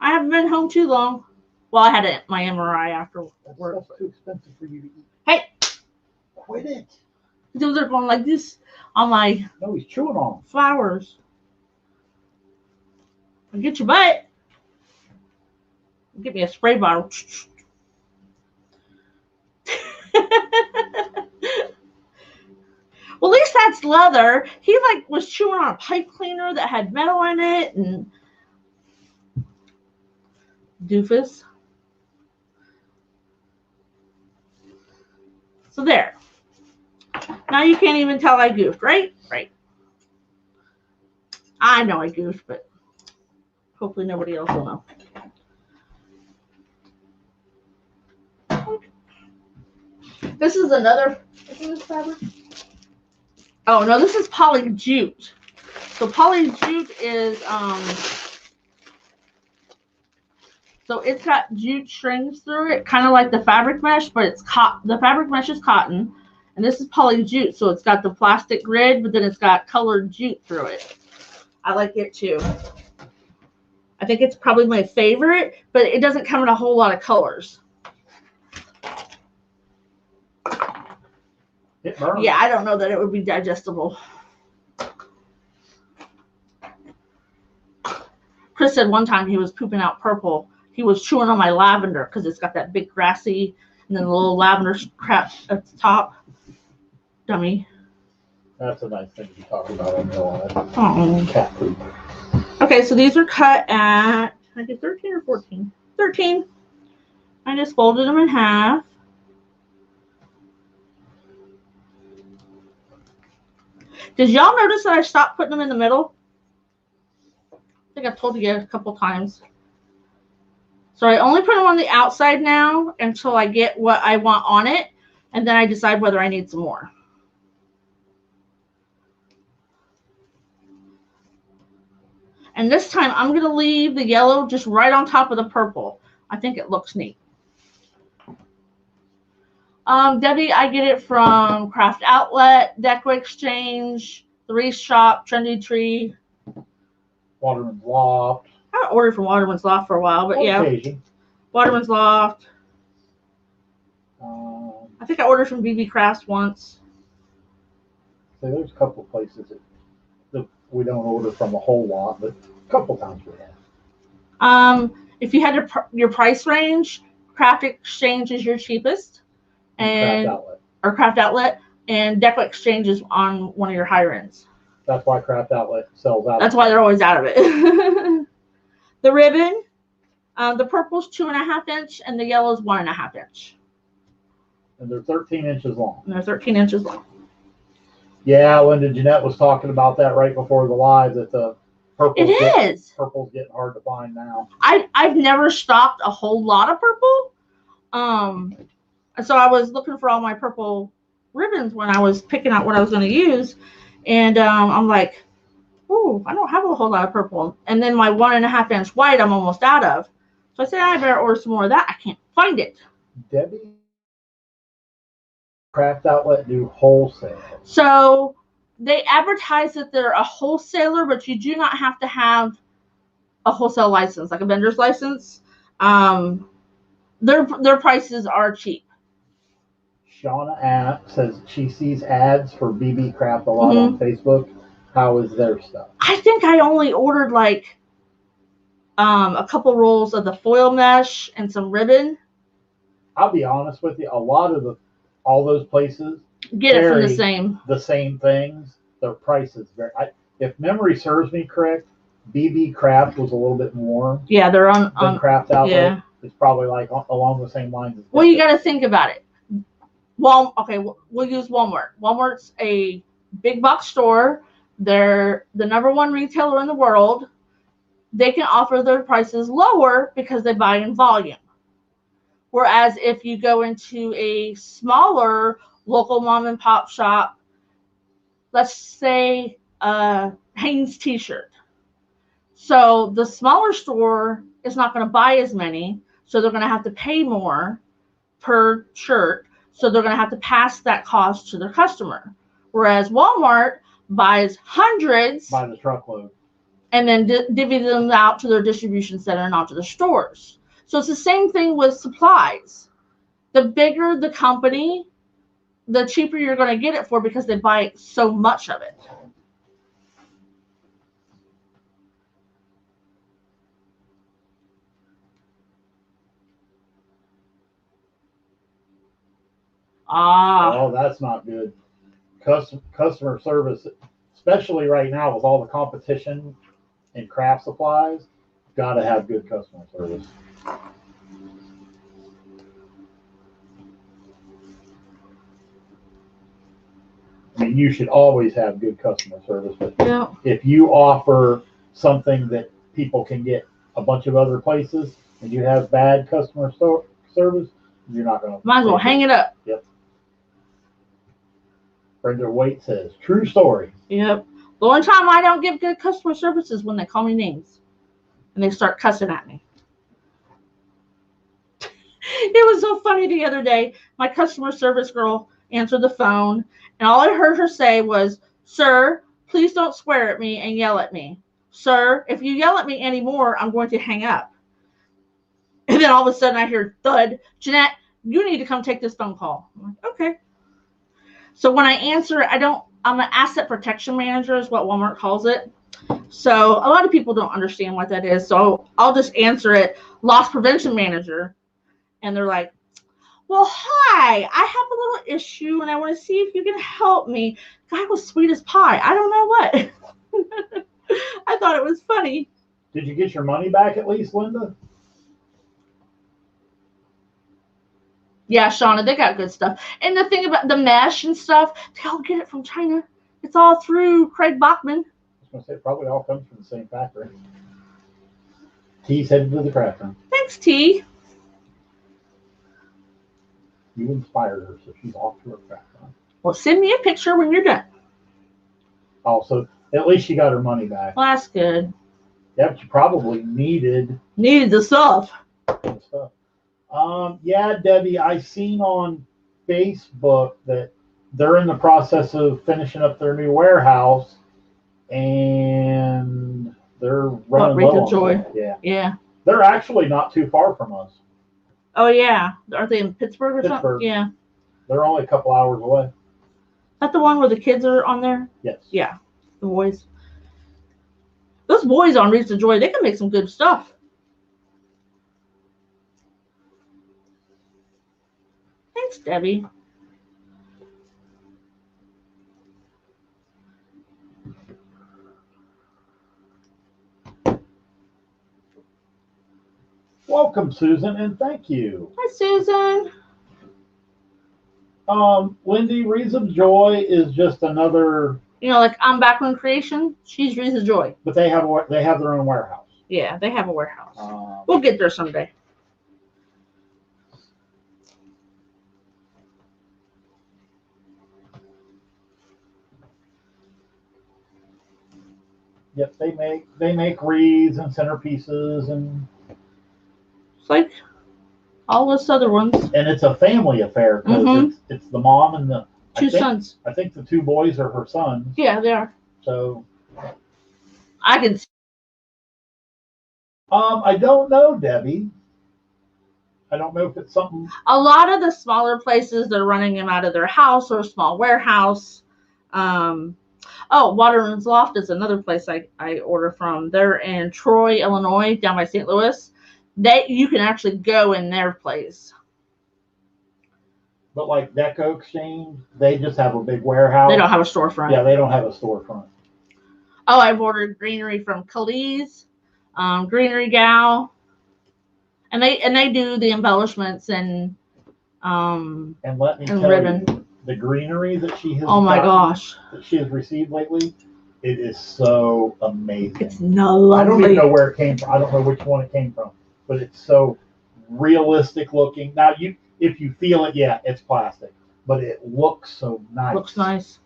I haven't been home too long. Well, I had my MRI after work. That's too expensive for you to eat. Hey. Quit it. Those are going like this on my No, he's chewing on them. Flowers. I'll get your butt. Get me a spray bottle. Well, at least that's leather. He was chewing on a pipe cleaner that had metal in it and doofus. So there. Now you can't even tell I goofed, right? Right. I know I goofed, but hopefully nobody else will know. This is another. Is this fabric? Oh no, this is poly jute. So poly jute is so it's got jute strings through it, kind of like the fabric mesh, but it's the fabric mesh is cotton, and this is poly jute. So it's got the plastic grid, but then it's got colored jute through it. I like it too. I think it's probably my favorite, but it doesn't come in a whole lot of colors. It burns. Yeah, I don't know that it would be digestible. Chris said one time he was pooping out purple. He was chewing on my lavender because it's got that big grassy and then the little lavender crap at the top. Dummy. That's a nice thing to be talking about on the line. Oh. Cat poop. Okay, so these are cut at, I did 13 or 14? 13. I just folded them in half. Did y'all notice that I stopped putting them in the middle? I think I've told you a couple times. So I only put them on the outside now until I get what I want on it, and then I decide whether I need some more. And this time I'm going to leave the yellow just right on top of the purple. I think it looks neat. Debbie, I get it from Craft Outlet, Deco Exchange, The Wreath Shop, Trendy Tree. Waterman's Loft. I ordered from Waterman's Loft for a while, but yeah. Occasion. Waterman's Loft. I think I ordered from BB Crafts once. So there's a couple of places that we don't order from a whole lot, but a couple times we have. If you had your price range, Craft Exchange is your cheapest. And Craft Outlet, and Deco Exchange is on one of your higher ends. That's why Craft Outlet sells out. That's why they're always out of it. The ribbon, the purple's 2.5 inch, and the yellow's 1.5 inch. And they're 13 inches long. And they're 13 inches long. Yeah, Linda Jeanette was talking about that right before the live, that the purple's getting hard to find now. I've never stocked a whole lot of purple. So I was looking for all my purple ribbons when I was picking out what I was going to use. And I'm like, oh, I don't have a whole lot of purple. And then my 1.5 inch white I'm almost out of. So I said, I better order some more of that. I can't find it. Debbie, Craft Outlet do wholesale. So they advertise that they're a wholesaler, but you do not have to have a wholesale license, like a vendor's license. Their prices are cheap. Shauna says she sees ads for BB Craft a lot on Facebook. How is their stuff? I think I only ordered like a couple rolls of the foil mesh and some ribbon. I'll be honest with you, a lot of all those places get it from the same things. Their prices vary. If memory serves me correct, BB Craft was a little bit more. Yeah, they're on Craft Outlet. Yeah. It's probably like along the same lines as. Well, you got to think about it. Okay, we'll use Walmart. Walmart's a big box store. They're the #1 retailer in the world. They can offer their prices lower because they buy in volume. Whereas if you go into a smaller local mom and pop shop, let's say Hanes t-shirt. So the smaller store is not going to buy as many, so they're going to have to pay more per shirt. So they're going to have to pass that cost to their customer. Whereas Walmart buys hundreds by the truckload and then divvy them out to their distribution center and out to the stores. So it's the same thing with supplies. The bigger the company, the cheaper you're going to get it for because they buy so much of it. Oh, that's not good. Customer service, especially right now with all the competition in craft supplies, got to have good customer service. I mean, you should always have good customer service, but if you offer something that people can get a bunch of other places and you have bad customer service, you're not going to. Might as well hang it up. Yep. Brenda Waite says, true story. Yep. The only time I don't give good customer service is when they call me names and they start cussing at me. It was so funny the other day. My customer service girl answered the phone, and all I heard her say was, "Sir, please don't swear at me and yell at me. Sir, if you yell at me anymore, I'm going to hang up." And then all of a sudden I hear thud. "Jeanette, you need to come take this phone call." I'm like, okay. So when I answer, I'm an asset protection manager is what Walmart calls it. So a lot of people don't understand what that is. So I'll just answer it, loss prevention manager. And they're like, "Well, hi, I have a little issue and I want to see if you can help me." Guy was sweet as pie. I don't know what. I thought it was funny. Did you get your money back at least, Linda? Yeah, Shauna, they got good stuff. And the thing about the mesh and stuff, they all get it from China. It's all through Craig Bachman. I was going to say, it probably all comes from the same factory. T's headed to the craft room. Thanks, T. You inspired her, so she's off to her craft room. Well, send me a picture when you're done. Also, at least she got her money back. Well, that's good. Yeah, but you probably needed the stuff. the stuff. Yeah, Debbie, I seen on Facebook that they're in the process of finishing up their new warehouse, and they're running Wreath low of Joy. on it. Yeah. They're actually not too far from us. Oh, yeah. Aren't they in Pittsburgh or Pittsburgh. something? Yeah. They're only a couple hours away. Is that the one where the kids are on there? Yes. Yeah. The boys. Those boys on Wreath of Joy, they can make some good stuff. Thanks, Debbie. Welcome, Susan, and thank you. Hi, Susan. Lindy, Wreath of Joy is just another. Like I'm Backroom Creation. She's Wreath of Joy. But they have their own warehouse. Yeah, they have a warehouse. We'll get there someday. Yep, they make wreaths and centerpieces, and It's like all those other ones. and it's a family affair because it's the mom and the Two sons. I think the two boys are her sons. Yeah, they are. So I can see. I don't know, Debbie. I don't know if it's something. A lot of the smaller places, they're running them out of their house or a small warehouse. Waterman's Loft is another place I order from. They're in Troy, Illinois, down by St. Louis. You can actually go in their place. But like Deco Exchange, they just have a big warehouse. They don't have a storefront. Yeah, they don't have a storefront. Oh, I've ordered greenery from Khalees, Greenery Gal, and they do the embellishments and let me tell ribbon. you, the greenery that she has. Oh my gosh! That she has received lately, it is so amazing. It's lovely. I don't even know where it came from. I don't know which one it came from, but it's so realistic looking. Now if you feel it, yeah, it's plastic, but it looks so nice. Looks nice.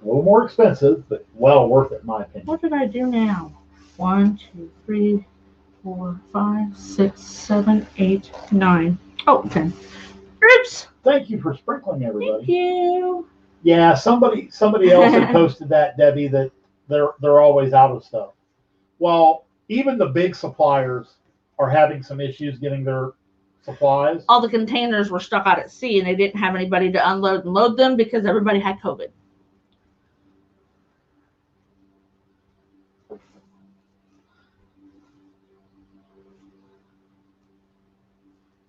A little more expensive, but well worth it in my opinion. What did I do now? 1, 2, 3, 4, 5, 6, 7, 8, 9. Oh, 10. Oops. Thank you for sprinkling, everybody. Thank you. Yeah, somebody else had posted that, Debbie, that they're always out of stuff. Well, even the big suppliers are having some issues getting their supplies. All the containers were stuck out at sea, and they didn't have anybody to unload and load them because everybody had COVID.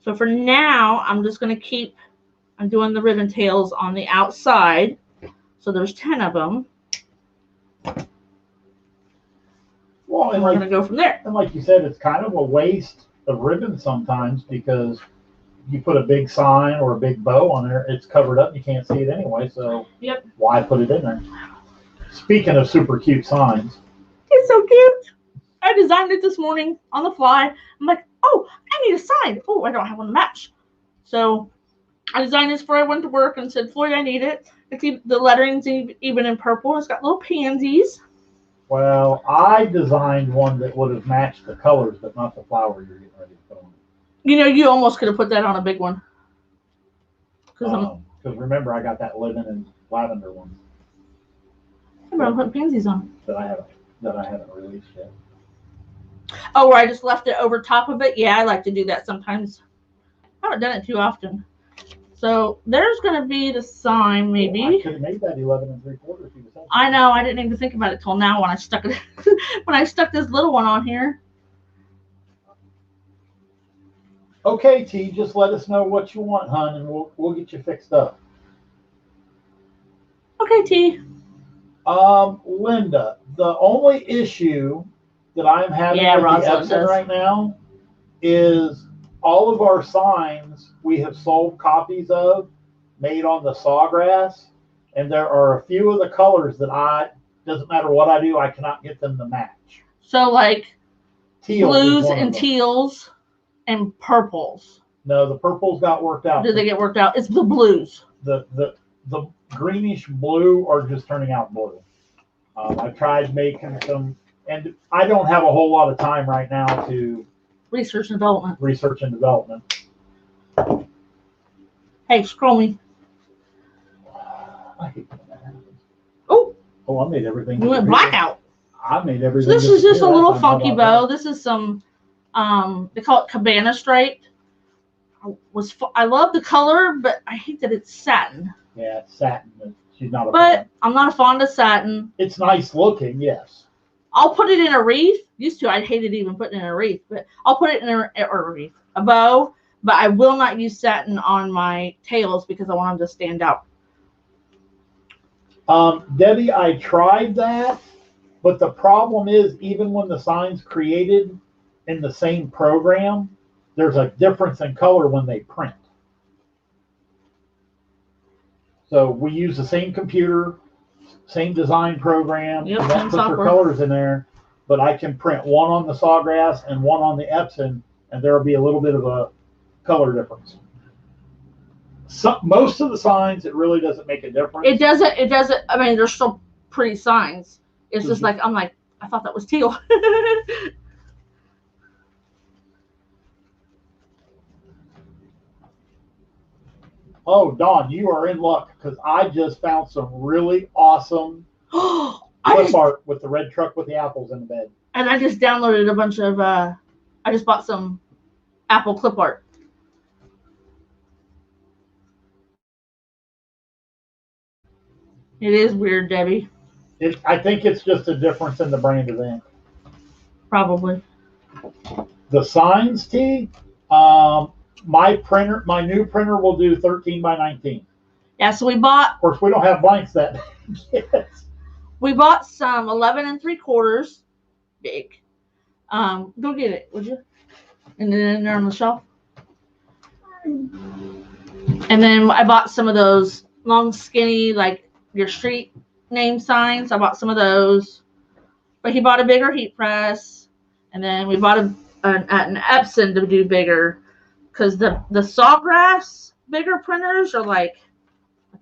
So for now, I'm just going to I'm doing the ribbon tails on the outside. So there's 10 of them. Well, and we're going to go from there. And like you said, it's kind of a waste of ribbon sometimes because you put a big sign or a big bow on there, it's covered up and you can't see it anyway. So yep. Why put it in there? Speaking of super cute signs. It's so cute. I designed it this morning on the fly. I'm like, oh, I need a sign. Oh, I don't have one to match. So I designed this before I went to work and said, Floyd, I need it. The lettering's even in purple. It's got little pansies. Well, I designed one that would have matched the colors, but not the flower you're getting ready to put on. You know, you almost could have put that on a big one. Because remember, I got that lemon and lavender one. I'm putting pansies on. That I haven't released yet. Oh, where I just left it over top of it? Yeah, I like to do that sometimes. I haven't done it too often. So there's going to be the sign, maybe. Well, I could have made that 11 3/4. I know. I didn't even think about it till now when I stuck it. When I stuck this little one on here. Okay, T. Just let us know what you want, hon, and we'll get you fixed up. Okay, T. Linda, the only issue that I'm having with the Epson right now is all of our signs we have sold copies of made on the sawgrass, and there are a few of the colors that doesn't matter what I do, I cannot get them to match. So like Teal blues and teals and purples. No, the purples got worked out. Did they get worked out? It's the blues. The greenish blue are just turning out blue. I tried making some, and I don't have a whole lot of time right now to research and development. Hey, scroll me. I hate when that happens. Oh, I made everything. You went blackout. I made everything. So this is just a little funky bow. This is some, they call it cabana striped. I love the color, but I hate that it's satin. Yeah, it's satin. She's not a But fan. I'm not fond of satin. It's nice looking, yes. I'll put it in a wreath. Used to, I hated even putting it in a wreath, but I'll put it in a bow. But I will not use satin on my tails because I want them to stand out. Debbie, I tried that, but the problem is even when the sign's created in the same program, there's a difference in color when they print. So we use the same computer, same design program, yep, that puts our colors in there, but I can print one on the sawgrass and one on the Epson, and there'll be a little bit of a color difference. Most of the signs, it really doesn't make a difference. It doesn't. I mean, they're still pretty signs. It's just like, I'm like, I thought that was teal. Oh, Dawn, you are in luck because I just found some really awesome clip art with the red truck with the apples in the bed. And I just downloaded a bunch of, I just bought some apple clip art. It is weird, Debbie. I think it's just a difference in the brand of ink. Probably. The signs, T, my new printer will do 13 by 19. Yeah, so we bought. Of course, we don't have blanks that big. We bought some 11 3/4 big. Go get it, would you? And then in there on the shelf. And then I bought some of those long, skinny, like your street name signs. I bought some of those. But he bought a bigger heat press. And then we bought an Epson to do bigger. Because the Sawgrass bigger printers are like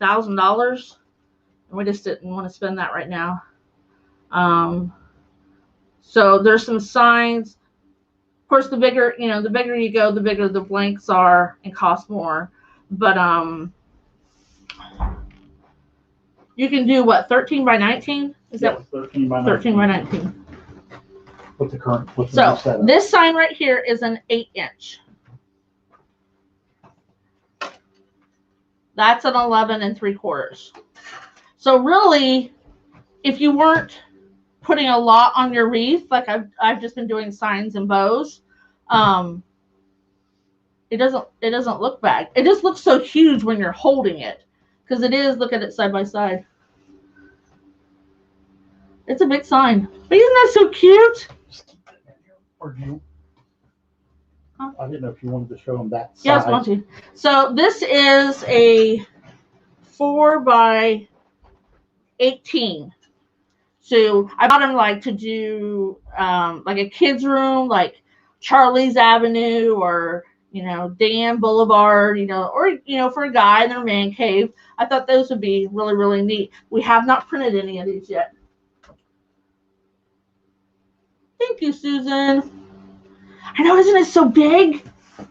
$1,000. And we just didn't want to spend that right now. So there's some signs. Of course, the bigger you go, the bigger the blanks are and cost more. But you can do what, 13 by 19? Is that 13 by 19? 13 by 19. With the current. So this sign right here is an 8-inch. That's an 11 3/4. So really, if you weren't putting a lot on your wreath, like I've just been doing signs and bows, it doesn't look bad. It just looks so huge when you're holding it, because it is. Look at it side by side. It's a big sign, but isn't that so cute? Or do you? Huh? I didn't know if you wanted to show them that size. Yes, I want to. So this is a 4 by 18. So I bought them like to do like a kid's room, like Charlie's Avenue or you know, Dan Boulevard, you know, or, you know, for a guy in their man cave. I thought those would be really, really neat. We have not printed any of these yet. Thank you, Susan. I know, isn't it so big? I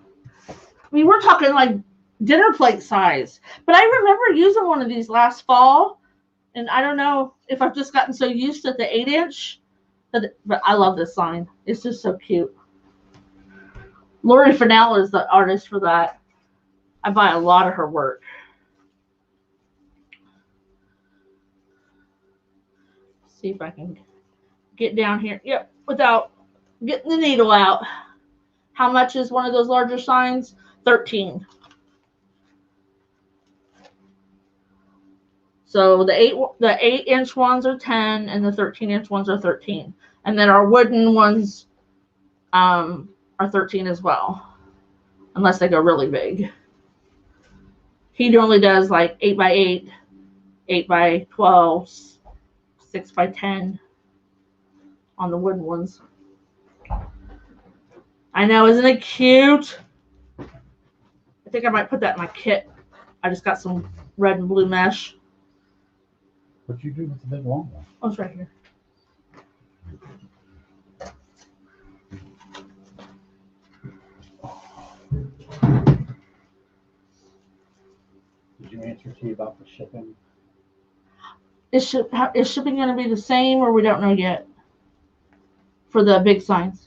mean, we're talking like dinner plate size. But I remember using one of these last fall, and I don't know if I've just gotten so used to the 8-inch, but I love this sign. It's just so cute. Lori Fennell is the artist for that. I buy a lot of her work. See if I can get down here. Yep, without getting the needle out. How much is one of those larger signs? $13. So the 8-inch ones are 10, and the 13-inch ones are 13. And then our wooden ones are 13 as well, unless they go really big. He normally does like 8x8, 8x12, 6x10 on the wooden ones. I know, isn't it cute? I think I might put that in my kit. I just got some red and blue mesh. What'd you do with the big long one? Oh, it's right here. Did you answer to you about the shipping? Is shipping going to be the same, or we don't know yet for the big signs?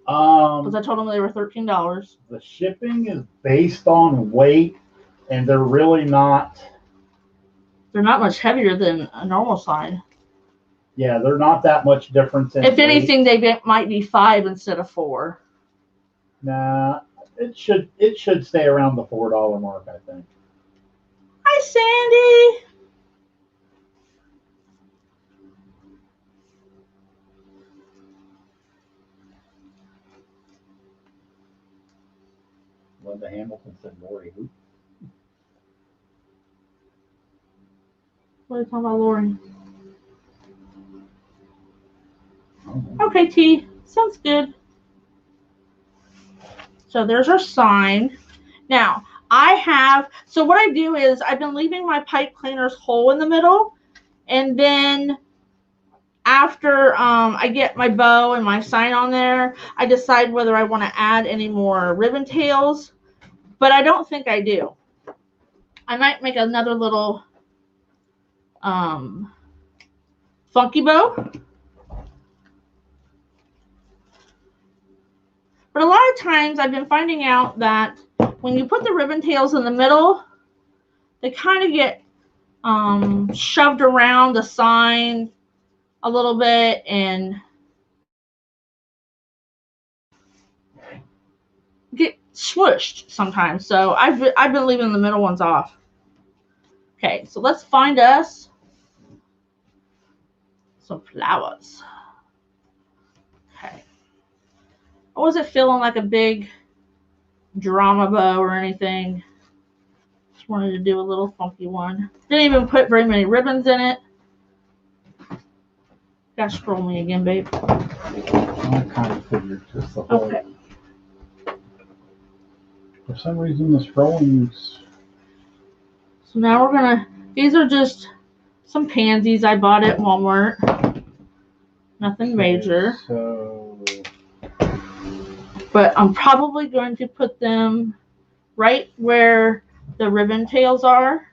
Because I told them they were $13. The shipping is based on weight, and they're really not. They're not much heavier than a normal sign. Yeah, they're not that much difference in If weight. anything, they might be 5 instead of 4. Nah, it should stay around the $4 mark, I think. Hi, Sandy. Linda Hamilton said, "Lori, who?" What are you talking about, Lori? Oh, Okay, T. Sounds good. So there's our sign. Now, so what I do is I've been leaving my pipe cleaners hole in the middle. And then after I get my bow and my sign on there, I decide whether I want to add any more ribbon tails. But I don't think I do. I might make another little funky bow. But a lot of times I've been finding out that when you put the ribbon tails in the middle, they kind of get shoved around the sign a little bit and get smushed sometimes. So I've been leaving the middle ones off. Okay, so let's find us some flowers. Okay. I wasn't feeling like a big drama bow or anything. Just wanted to do a little funky one. Didn't even put very many ribbons in it. Gotta scroll me again, babe. I kind of figured just the whole. Okay. For some reason, the scrolling's. So now we're gonna. These are just some pansies I bought at Walmart. Nothing major. So. But I'm probably going to put them right where the ribbon tails are.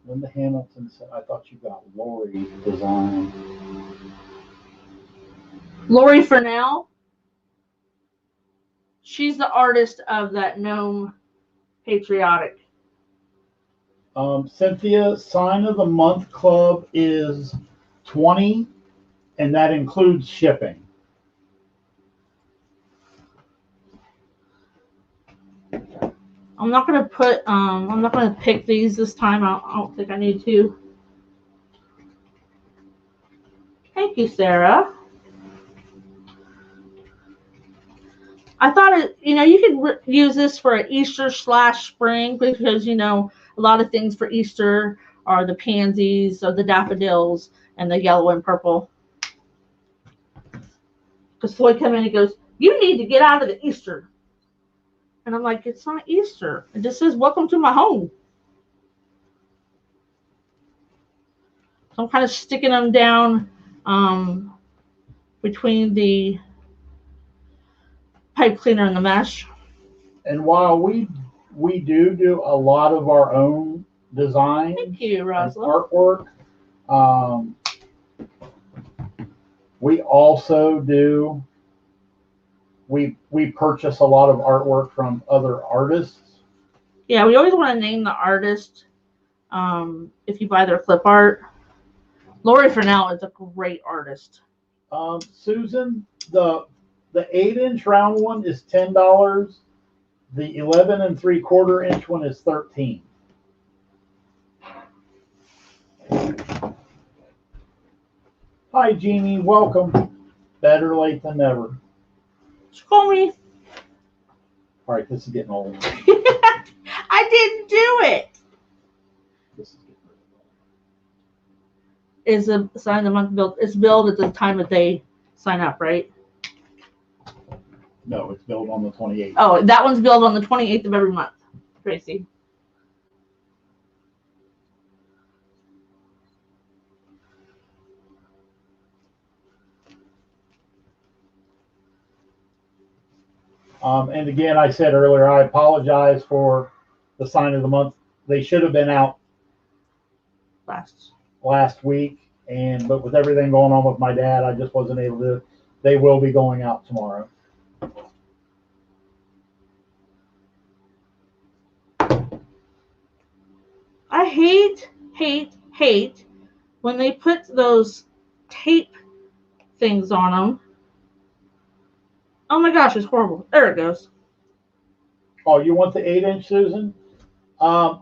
Linda Hamilton said, "I thought you got Lori's design." Lori Fennell. She's the artist of that gnome patriotic. Cynthia, Sign of the Month Club is $20, and that includes shipping. I'm not gonna pick these this time. I don't think I need to. Thank you, Sarah. I thought you could use this for an Easter/spring because, a lot of things for Easter are the pansies or the daffodils and the yellow and purple. Because Floyd came in and he goes, "You need to get out of the Easter And I'm like, it's not Easter. It just says, welcome to my home. So I'm kind of sticking them down between the pipe cleaner and the mesh. And while we do a lot of our own design Thank you, and Rosalind. artwork, we also do, we purchase a lot of artwork from other artists. Yeah, we always want to name the artist if you buy their clip art. Lori Fernell is a great artist. Susan, the 8-inch round one is $10. The 11 3/4-inch one is $13. Hi, Jeannie. Welcome. Better late than never. Just call me. All right, this is getting old. I didn't do it. This is getting old. Is a sign of the month billed? It's billed at the time that they sign up, right? No, it's billed on the 28th. Oh, that one's billed on the 28th of every month, Tracy. And again, I said earlier, I apologize for the sign of the month. They should have been out last week, but with everything going on with my dad, I just wasn't able to. They will be going out tomorrow. I hate when they put those tape things on them. Oh my gosh, it's horrible. There it goes. Oh, you want the 8-inch, Susan?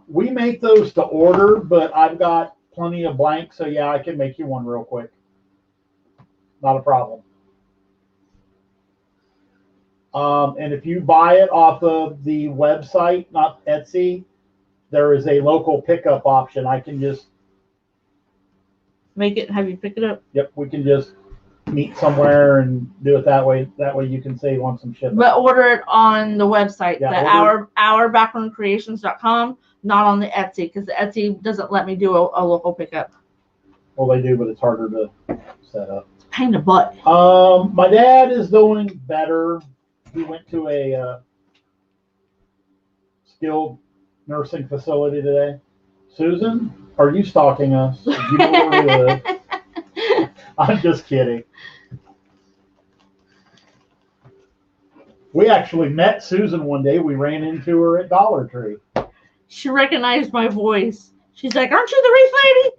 We make those to order, but I've got plenty of blanks, so yeah, I can make you one real quick. Not a problem. And if you buy it off of the website, not Etsy, there is a local pickup option. I can just make it, have you pick it up? Yep, we can just meet somewhere and do it that way. That way you can save on some shipping. But order it on the website, Yeah, our backroomcreations.com, not on the Etsy, because the Etsy doesn't let me do a local pickup. Well, they do, but it's harder to set up. It's a pain in the butt. My dad is doing better. He went to a skilled nursing facility today. Susan, are you stalking us? You know where we live. I'm just kidding. We actually met Susan one day. We ran into her at Dollar Tree. She recognized my voice. She's like, "Aren't you the Wreath lady?"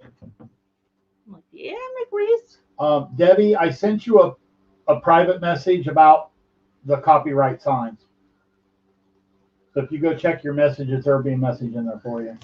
I'm like, "Yeah, I'm Wreath." Debbie, I sent you a private message about the copyright signs. So if you go check your messages, there'll be a message in there for you.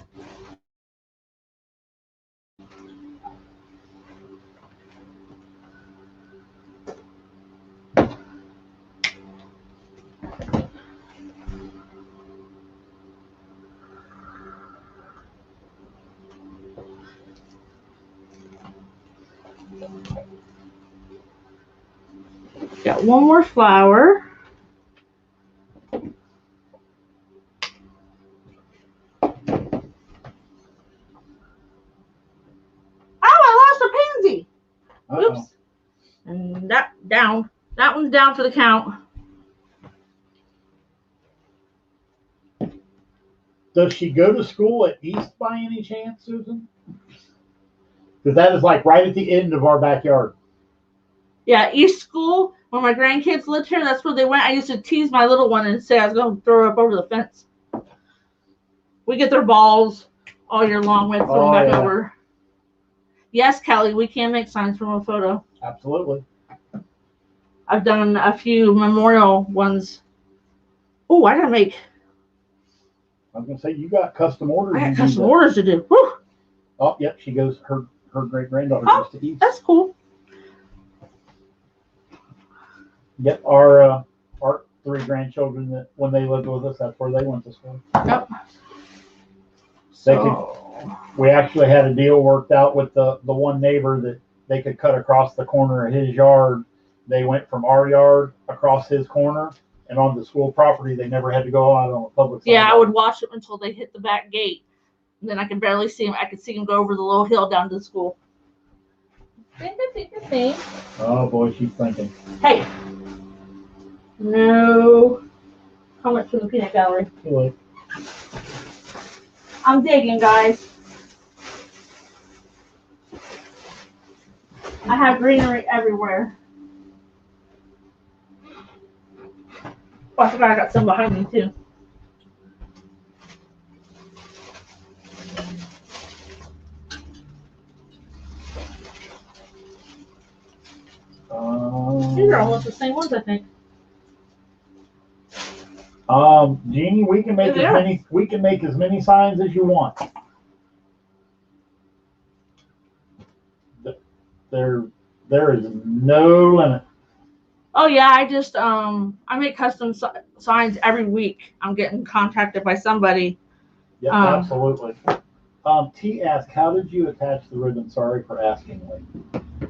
Got one more flower. Oops. And that one's down for the count. Does she go to school at East by any chance, Susan? Because that is like right at the end of our backyard. Yeah, East School. When my grandkids lived here, that's where they went. I used to tease my little one and say I was going to throw her up over the fence. We get their balls all year long. We have to throw them back over. Yes, Kelly, we can make signs from a photo. Absolutely. I've done a few memorial ones. Oh, I gotta make. I was gonna say you got custom orders. I got custom orders to do. Whew. Oh, yep. She goes. Her great granddaughter goes to East. That's cool. Yep. Our 3 grandchildren that when they lived with us, that's where they went to school. Yep. We actually had a deal worked out with the one neighbor that they could cut across the corner of his yard. They went from our yard across his corner, And on the school property, they never had to go out on a public Yeah, I sidewalk. would watch them until they hit the back gate. And then I could barely see them. I could see them go over the little hill down to the school. Oh boy, she's thinking. Hey. No. How much for the peanut gallery? Anyway. I'm digging, guys. I have greenery everywhere. Oh, I forgot I got some behind me too. These are almost the same ones, I think. Jeannie, we can make as many signs as you want. There is no limit. Oh yeah, I just I make custom signs every week. I'm getting contacted by somebody. Yeah, absolutely. T asked, how did you attach the ribbon? Sorry for asking.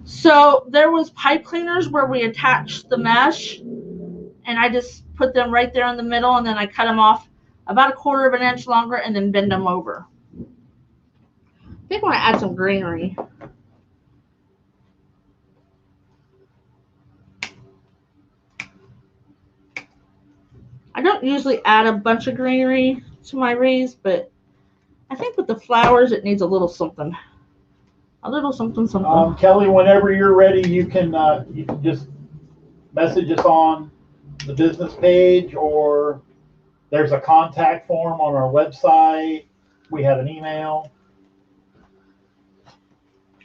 So there was pipe cleaners where we attached the mesh, and I just put them right there in the middle, and then I cut them off about 1/4 of an inch longer, and then bend them over. I think I want to add some greenery. I don't usually add a bunch of greenery to my wreaths, but I think with the flowers, it needs a little something. A little something, something. Kelly, whenever you're ready, you can just message us on the business page, or there's a contact form on our website. We have an email.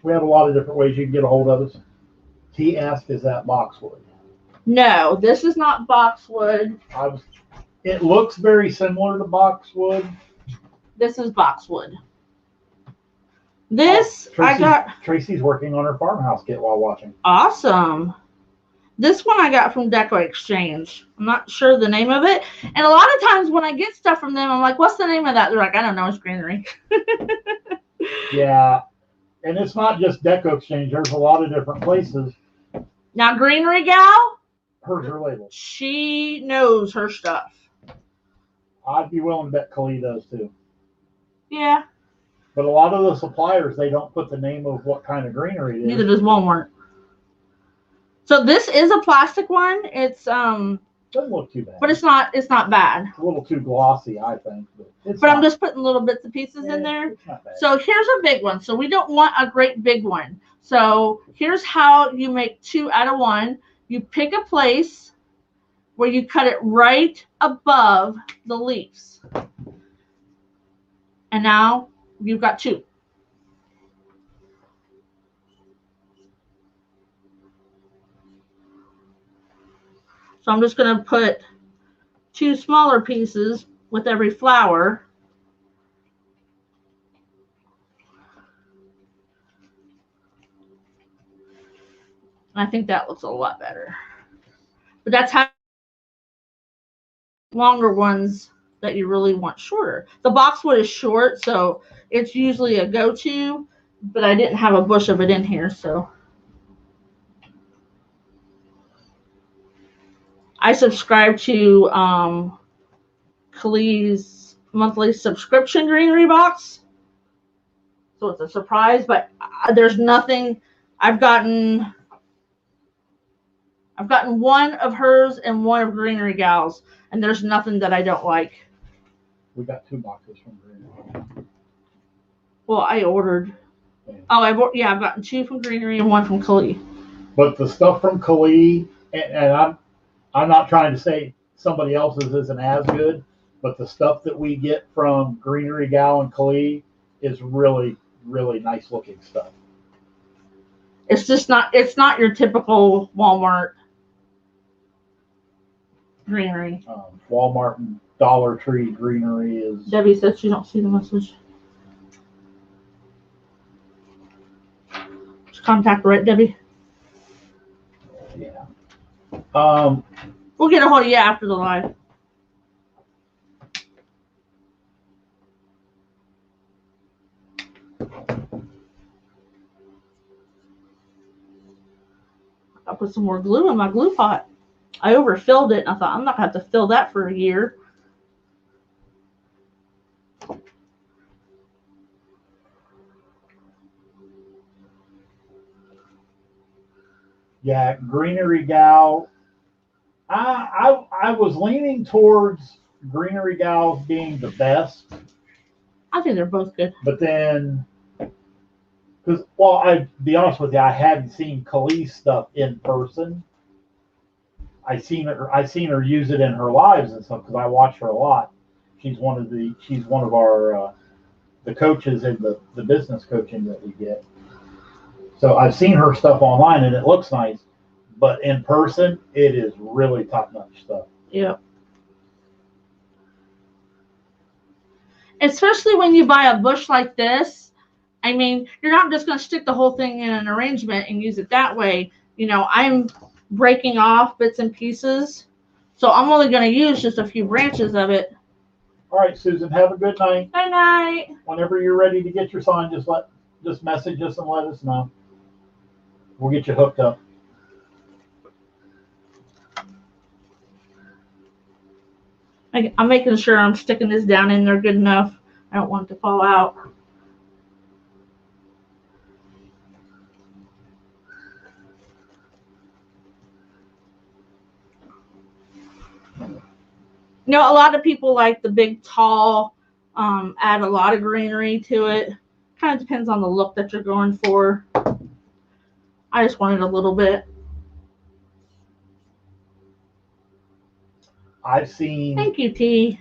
We have a lot of different ways you can get a hold of us. T asked, is that boxwood? No, this is not boxwood. It looks very similar to boxwood. This is boxwood. This Tracy's working on her farmhouse kit while watching. Awesome. This one I got from Deco Exchange. I'm not sure the name of it. And a lot of times when I get stuff from them, I'm like, what's the name of that? They're like, I don't know, it's greenery. Yeah. And it's not just Deco Exchange. There's a lot of different places. Now, Greenery Gal, hers are labeled. She knows her stuff. I'd be willing to bet Kali does too. Yeah. But a lot of the suppliers, they don't put the name of what kind of greenery it is. Neither does Walmart. So this is a plastic one. It's doesn't look too bad. But it's not bad. It's a little too glossy, I think. But I'm just putting little bits and pieces in there. It's not bad. So here's a big one. So we don't want a great big one. So here's how you make 2 out of 1. You pick a place where you cut it right above the leaves. And now you've got 2. So I'm just going to put 2 smaller pieces with every flower. And I think that looks a lot better. But that's how longer ones that you really want shorter. The boxwood is short, so it's usually a go-to, but I didn't have a bush of it in here, so. I subscribe to Kali's monthly subscription greenery box. So it's a surprise, but there's nothing. I've gotten one of hers and one of Greenery Gal's, and there's nothing that I don't like. We got 2 boxes from Greenery. Well, I ordered. Yeah. Oh, I've gotten 2 from Greenery and 1 from Kali. But the stuff from Kali, and I'm not trying to say somebody else's isn't as good, but the stuff that we get from Greenery Gal and Kali is really, really nice looking stuff. It's just not. It's not your typical Walmart greenery. Walmart and Dollar Tree greenery is. Debbie said she don't see the message. Just contact her, right, Debbie? Yeah. We'll get a hold of you after the live. I'll put some more glue in my glue pot. I overfilled it, and I thought, I'm not going to have to fill that for a year. Yeah, Greenery Gal. I was leaning towards Greenery Gal being the best, I think they're both good. but then, because well, I be honest with you, I hadn't seen Khalees stuff in person. I seen her use it in her lives and stuff because I watch her a lot. She's one of our the coaches in the business coaching that we get. So I've seen her stuff online and it looks nice, but in person it is really top notch stuff. Yeah. Especially when you buy a bush like this. I mean, you're not just going to stick the whole thing in an arrangement and use it that way. You know, I'm breaking off bits and pieces. So I'm only going to use just a few branches of it. All right, Susan, have a good night. Good night. Whenever you're ready to get your sign, just message us and let us know. We'll get you hooked up. I'm making sure I'm sticking this down in there good enough. I don't want it to fall out. You know, a lot of people like the big, tall, add a lot of greenery to it. Kind of depends on the look that you're going for. I just wanted a little bit. I've seen. Thank you, T.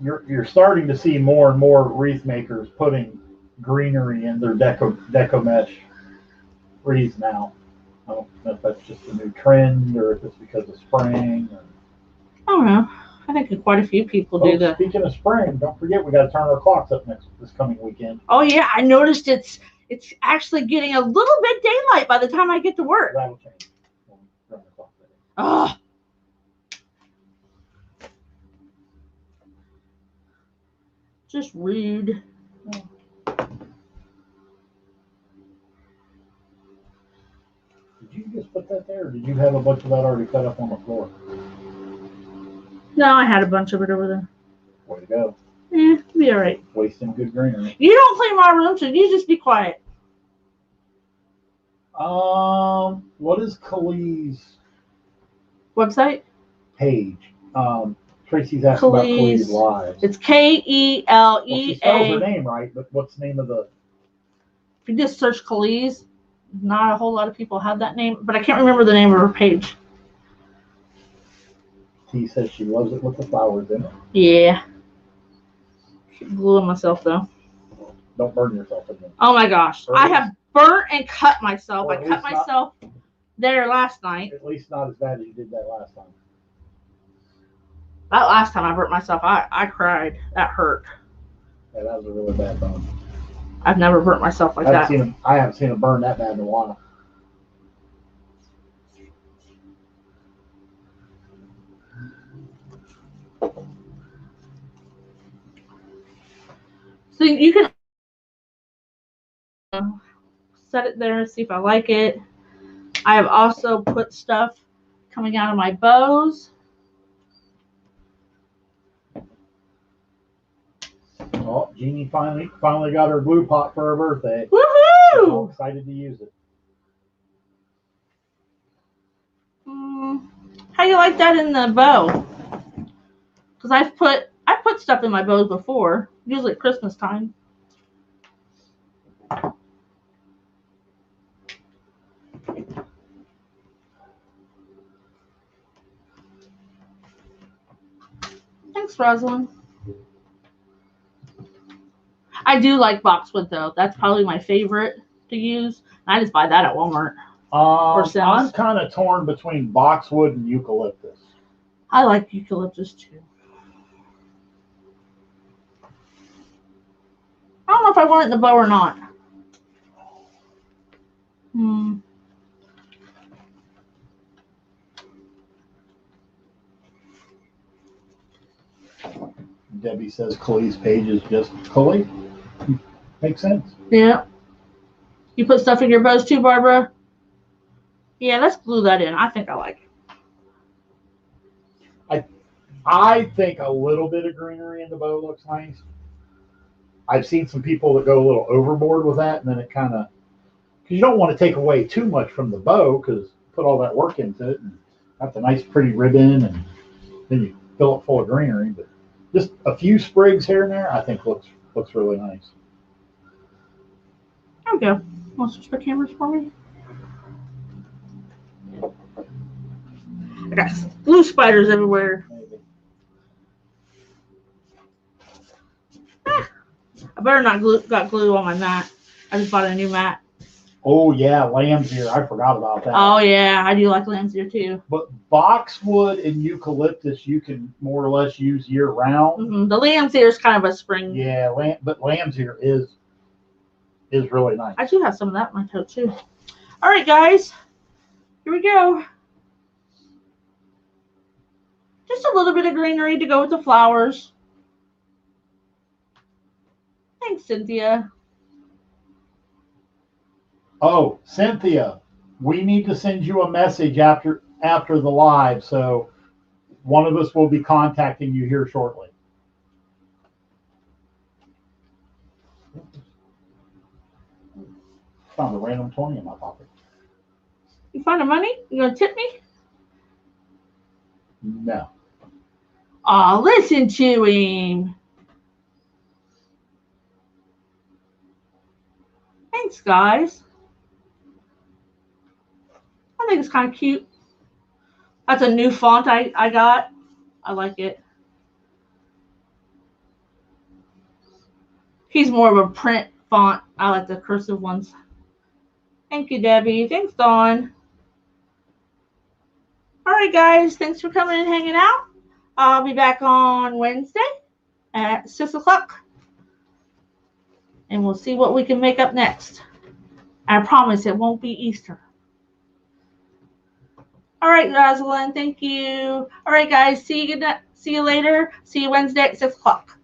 You're starting to see more and more wreath makers putting greenery in their deco mesh wreaths now. I don't know if that's just a new trend or if it's because of spring. I don't know. I think quite a few people do that. Speaking of spring, don't forget we got to turn our clocks up this coming weekend. Oh yeah, I noticed it's actually getting a little bit daylight by the time I get to work. That'll change. Oh. Just rude. Did you just put that there, or did you have a bunch of that already cut up on the floor? No, I had a bunch of it over there. Way to go. Be all right. Wasting good greenery. You don't clean my room, so you just be quiet. What is Khalees' Website? page? Tracy's asking about Khalees Lives. It's K-E-L-E-A. Well, she spells her name right, but what's the name of the... If you just search Khalees, not a whole lot of people have that name, but I can't remember the name of her page. T says she loves it with the flowers in it. Yeah. Keep gluing myself, though. Don't burn yourself again. Oh, my gosh. I have burnt and cut myself. I cut myself there last night. At least not as bad as you did that last time. That last time I burnt myself, I cried. That hurt. Yeah, that was a really bad burn. I've never burnt myself like that. I haven't seen him burn that bad in a while. So you can set it there, see if I like it. I have also put stuff coming out of my bows. Oh, Jeannie finally got her glue pot for her birthday. Woohoo! I'm excited to use it. How do you like that in the bow? Because I've put stuff in my bows before, usually at Christmas time. Thanks, Rosalind. I do like boxwood though. That's probably my favorite to use. I just buy that at Walmart. I'm kind of torn between boxwood and eucalyptus. I like eucalyptus too. I don't know if I want it in the bow or not. Debbie says Khalees' page is just Khalees. Makes sense. Yeah. You put stuff in your bows too, Barbara? Yeah, let's glue that in. I think I like it. I think a little bit of greenery in the bow looks nice. I've seen some people that go a little overboard with that, and then it kind of, because you don't want to take away too much from the bow, because put all that work into it, and that's a nice pretty ribbon, and then you fill it full of greenery. But just a few sprigs here and there, I think looks really nice. There we go. Want to switch the cameras for me? I got glue spiders everywhere. Maybe. I better not got glue on my mat. I just bought a new mat. Oh yeah, lamb's ear. I forgot about that. Oh yeah, I do like lamb's ear too. But boxwood and eucalyptus you can more or less use year round. Mm-hmm. The lamb's ear is kind of a spring. Yeah, but lamb's ear is really nice. I do have some of that in my coat too. All right, guys, here we go. Just a little bit of greenery to go with the flowers. Thanks, Cynthia. Oh, Cynthia, we need to send you a message after the live, so one of us will be contacting you here shortly. Found a random 20 in my pocket. You find the money? You gonna tip me? No. Oh, listen to him. Thanks, guys. I think it's kind of cute. That's a new font I got. I like it. He's more of a print font. I like the cursive ones. Thank you, Debbie. Thanks, Dawn. All right, guys. Thanks for coming and hanging out. I'll be back on Wednesday at 6 o'clock. And we'll see what we can make up next. I promise it won't be Easter. All right, Rosalind. Thank you. All right, guys. See you later. See you Wednesday at 6 o'clock.